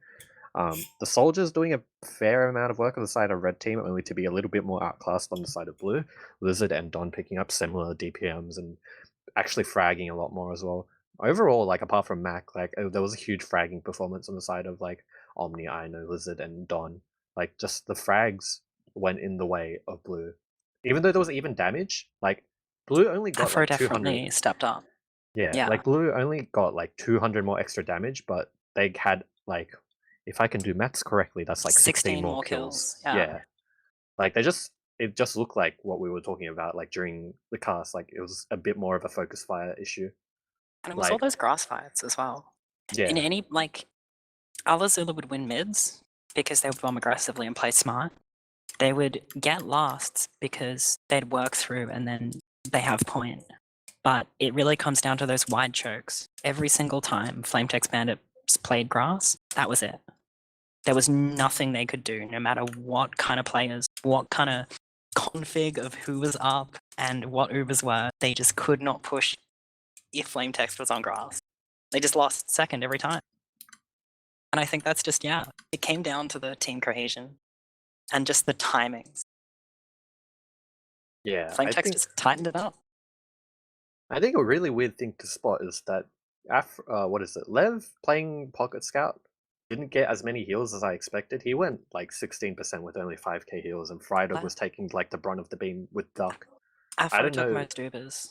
The soldiers doing a fair amount of work on the side of red team, only to be a little bit more outclassed on the side of blue. Lizard and Don picking up similar DPMs and actually fragging a lot more as well. Overall, like apart from Mac, like there was a huge fragging performance on the side of like Omni, Ino, Lizard, and Don. Like just the frags went in the way of blue, even though there was even damage. Like blue only got Afro like 200. definitely stepped up. Yeah, Yeah. like blue only got like 200 more extra damage, but they had like, if I can do maths correctly, that's like 16 more kills. Yeah, like it just looked like what we were talking about like during the cast. Like it was a bit more of a focus fire issue. And it was all Like those grass fights as well. In yeah, any, like, allahzilla would win mids because they would bomb aggressively and play smart. They would get lasts because they'd work through and then they have point. But it really comes down to those wide chokes. Every single time Flame Text Bandits played grass, that was it. There was nothing they could do, no matter what kind of players, what kind of config of who was up and what Ubers were. They just could not push if Flame Text was on grass. They just lost second every time. And I think that's just, yeah, it came down to the team cohesion and just the timings. yeah. Flame Text just tightened it up. I think a really weird thing to spot is that what is it? Lev playing Pocket Scout didn't get as many heals as I expected. He went like 16% with only 5k heals, and Frydog was taking like the brunt of the beam with Duck. Afro don't took know. most Ubers.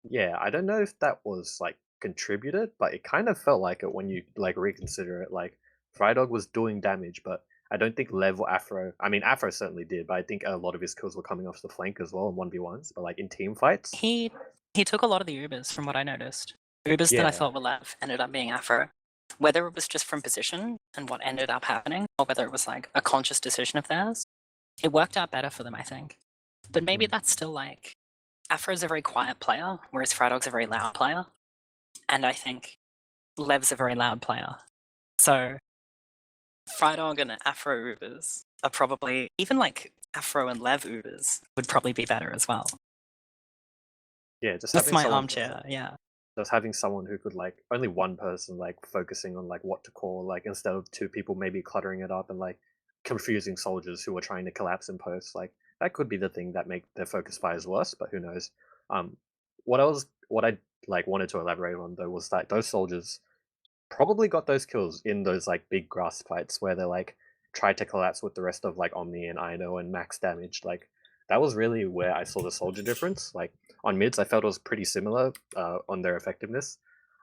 Yeah, I don't know if that was like contributed, but it kind of felt like it when you like reconsider it. Like Frydog was doing damage, but I don't think Lev or Afro. I mean, Afro certainly did, but I think a lot of his kills were coming off the flank as well in 1v1s. But like in team fights, He took a lot of the Ubers from what I noticed. Ubers that I Yeah. thought were Lev ended up being Afro. Whether it was just from position and what ended up happening, or whether it was like a conscious decision of theirs, it worked out better for them, I think. But maybe that's still like Afro's a very quiet player, whereas Frydog's a very loud player. And I think Lev's a very loud player. So Frydog and Afro Ubers are probably, even like Afro and Lev Ubers would probably be better as well. yeah, just That's having my someone, armchair, yeah. just having someone who could like only one person like focusing on like what to call, like instead of two people maybe cluttering it up and like confusing soldiers who are trying to collapse in post. Like that could be the thing that make their focus fires worse, but who knows? Um, what I like wanted to elaborate on though was that those soldiers probably got those kills in those like big grass fights where they like tried to collapse with the rest of like Omni and Ino and max damage. Like that was really where I saw the soldier difference. Like on mids, I felt it was pretty similar on their effectiveness,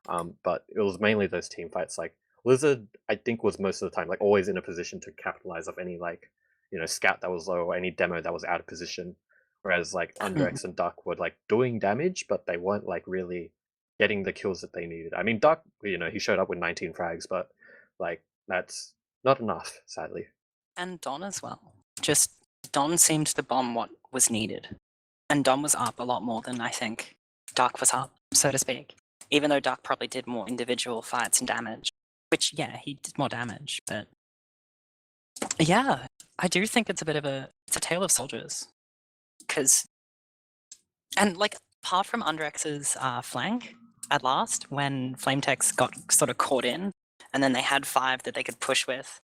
but it was mainly those team fights. Like Lizard, I think was most of the time like always in a position to capitalize off any like scout that was low or any demo that was out of position. Whereas like Underx and Duck were like doing damage, but they weren't like really getting the kills that they needed. I mean, Duck, he showed up with 19 frags, but like that's not enough, sadly. And Don as well. Just Don seemed to bomb what was needed. And Don was up a lot more than I think Duck was up, so to speak. Even though Duck probably did more individual fights and damage. Which, yeah, he did more damage, but yeah, I do think it's a tale of soldiers. And like, apart from Underx's flank, at last, when Flametex got sort of caught in, and then they had 5 that they could push with,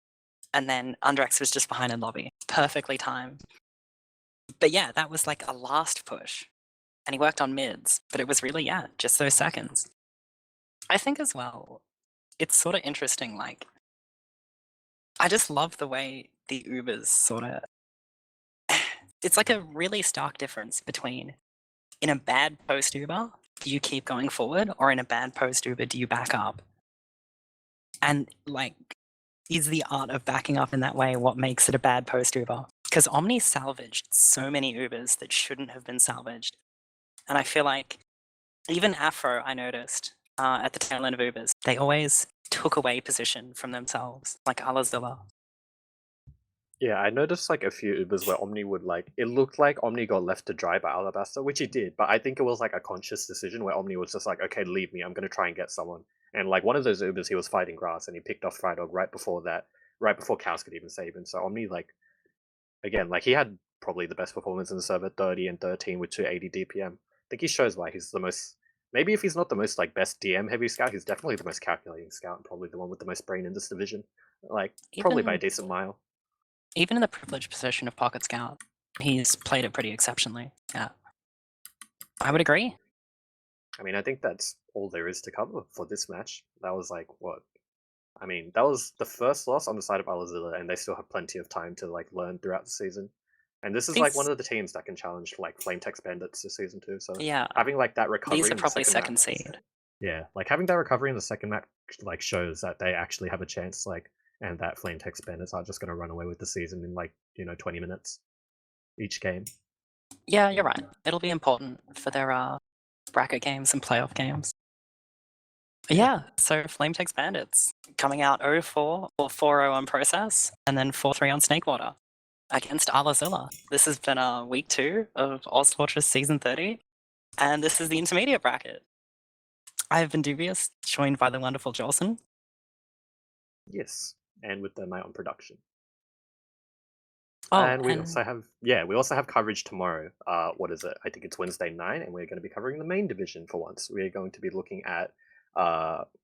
and then Underx was just behind in lobby. Perfectly timed. But yeah, that was like a last push. And he worked on mids, but it was really, yeah, just those seconds. I think as well, it's sort of interesting, like, I just love the way the Ubers sort of... It's like a really stark difference between, in a bad post Uber, do you keep going forward, or in a bad post Uber, do you back up? And like, is the art of backing up in that way what makes it a bad post Uber? Because Omni salvaged so many Ubers that shouldn't have been salvaged. And I feel like even Afro, I noticed at the tail end of Ubers, they always took away position from themselves, like allahzilla. Yeah, I noticed like a few Ubers where Omni would like, it looked like Omni got left to dry by Alabaster, which he did, but I think it was like a conscious decision where Omni was just like, okay, leave me, I'm going to try and get someone. And like one of those Ubers, he was fighting grass and he picked off Frydog right before that, right before Cows could even save him. So Omni, like, again, like he had probably the best performance in the server, 30 and 13 with 280 DPM. I think he shows why he's the most, maybe if he's not the most like best DM heavy scout, he's definitely the most calculating scout and probably the one with the most brain in this division. like probably by a Even decent mile. even in the privileged position of Pocket Scout, he's played it pretty exceptionally. Yeah, I would agree. I mean, I think that's all there is to cover for this match. That was like what? I mean, that was the first loss on the side of allahzilla, and they still have plenty of time to like learn throughout the season. And this is like one These, of the teams that can challenge like Flame Text Bandits this season too. So yeah, having like that these recovery are in the probably second map, second seed. yeah, like having that recovery in the second map like shows that they actually have a chance. Like, and that Flame Text Bandits are just going to run away with the season in like 20 minutes each game. Yeah, you're right. It'll be important for their bracket games and playoff games. Yeah, so Flame Text Bandits coming out 0-4 or 4-0 on Process, and then 4-3 on Snakewater against allahzilla. This has been week 2 of ozfortress Season 30, and this is the intermediate bracket. I have been Dubious, joined by the wonderful Jolson. Yes, and with Thermite on production. Oh, and we also have coverage tomorrow. What is it? I think it's Wednesday 9, and we're going to be covering the main division for once. We're going to be looking at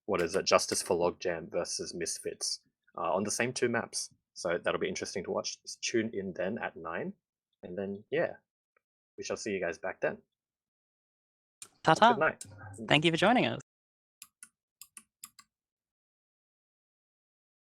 what is it? Justice for Logjam versus Misfits on the same 2 maps. So that'll be interesting to watch. Just tune in then at 9, and then yeah, we shall see you guys back then. ta-ta. Good night. Thank you for joining us.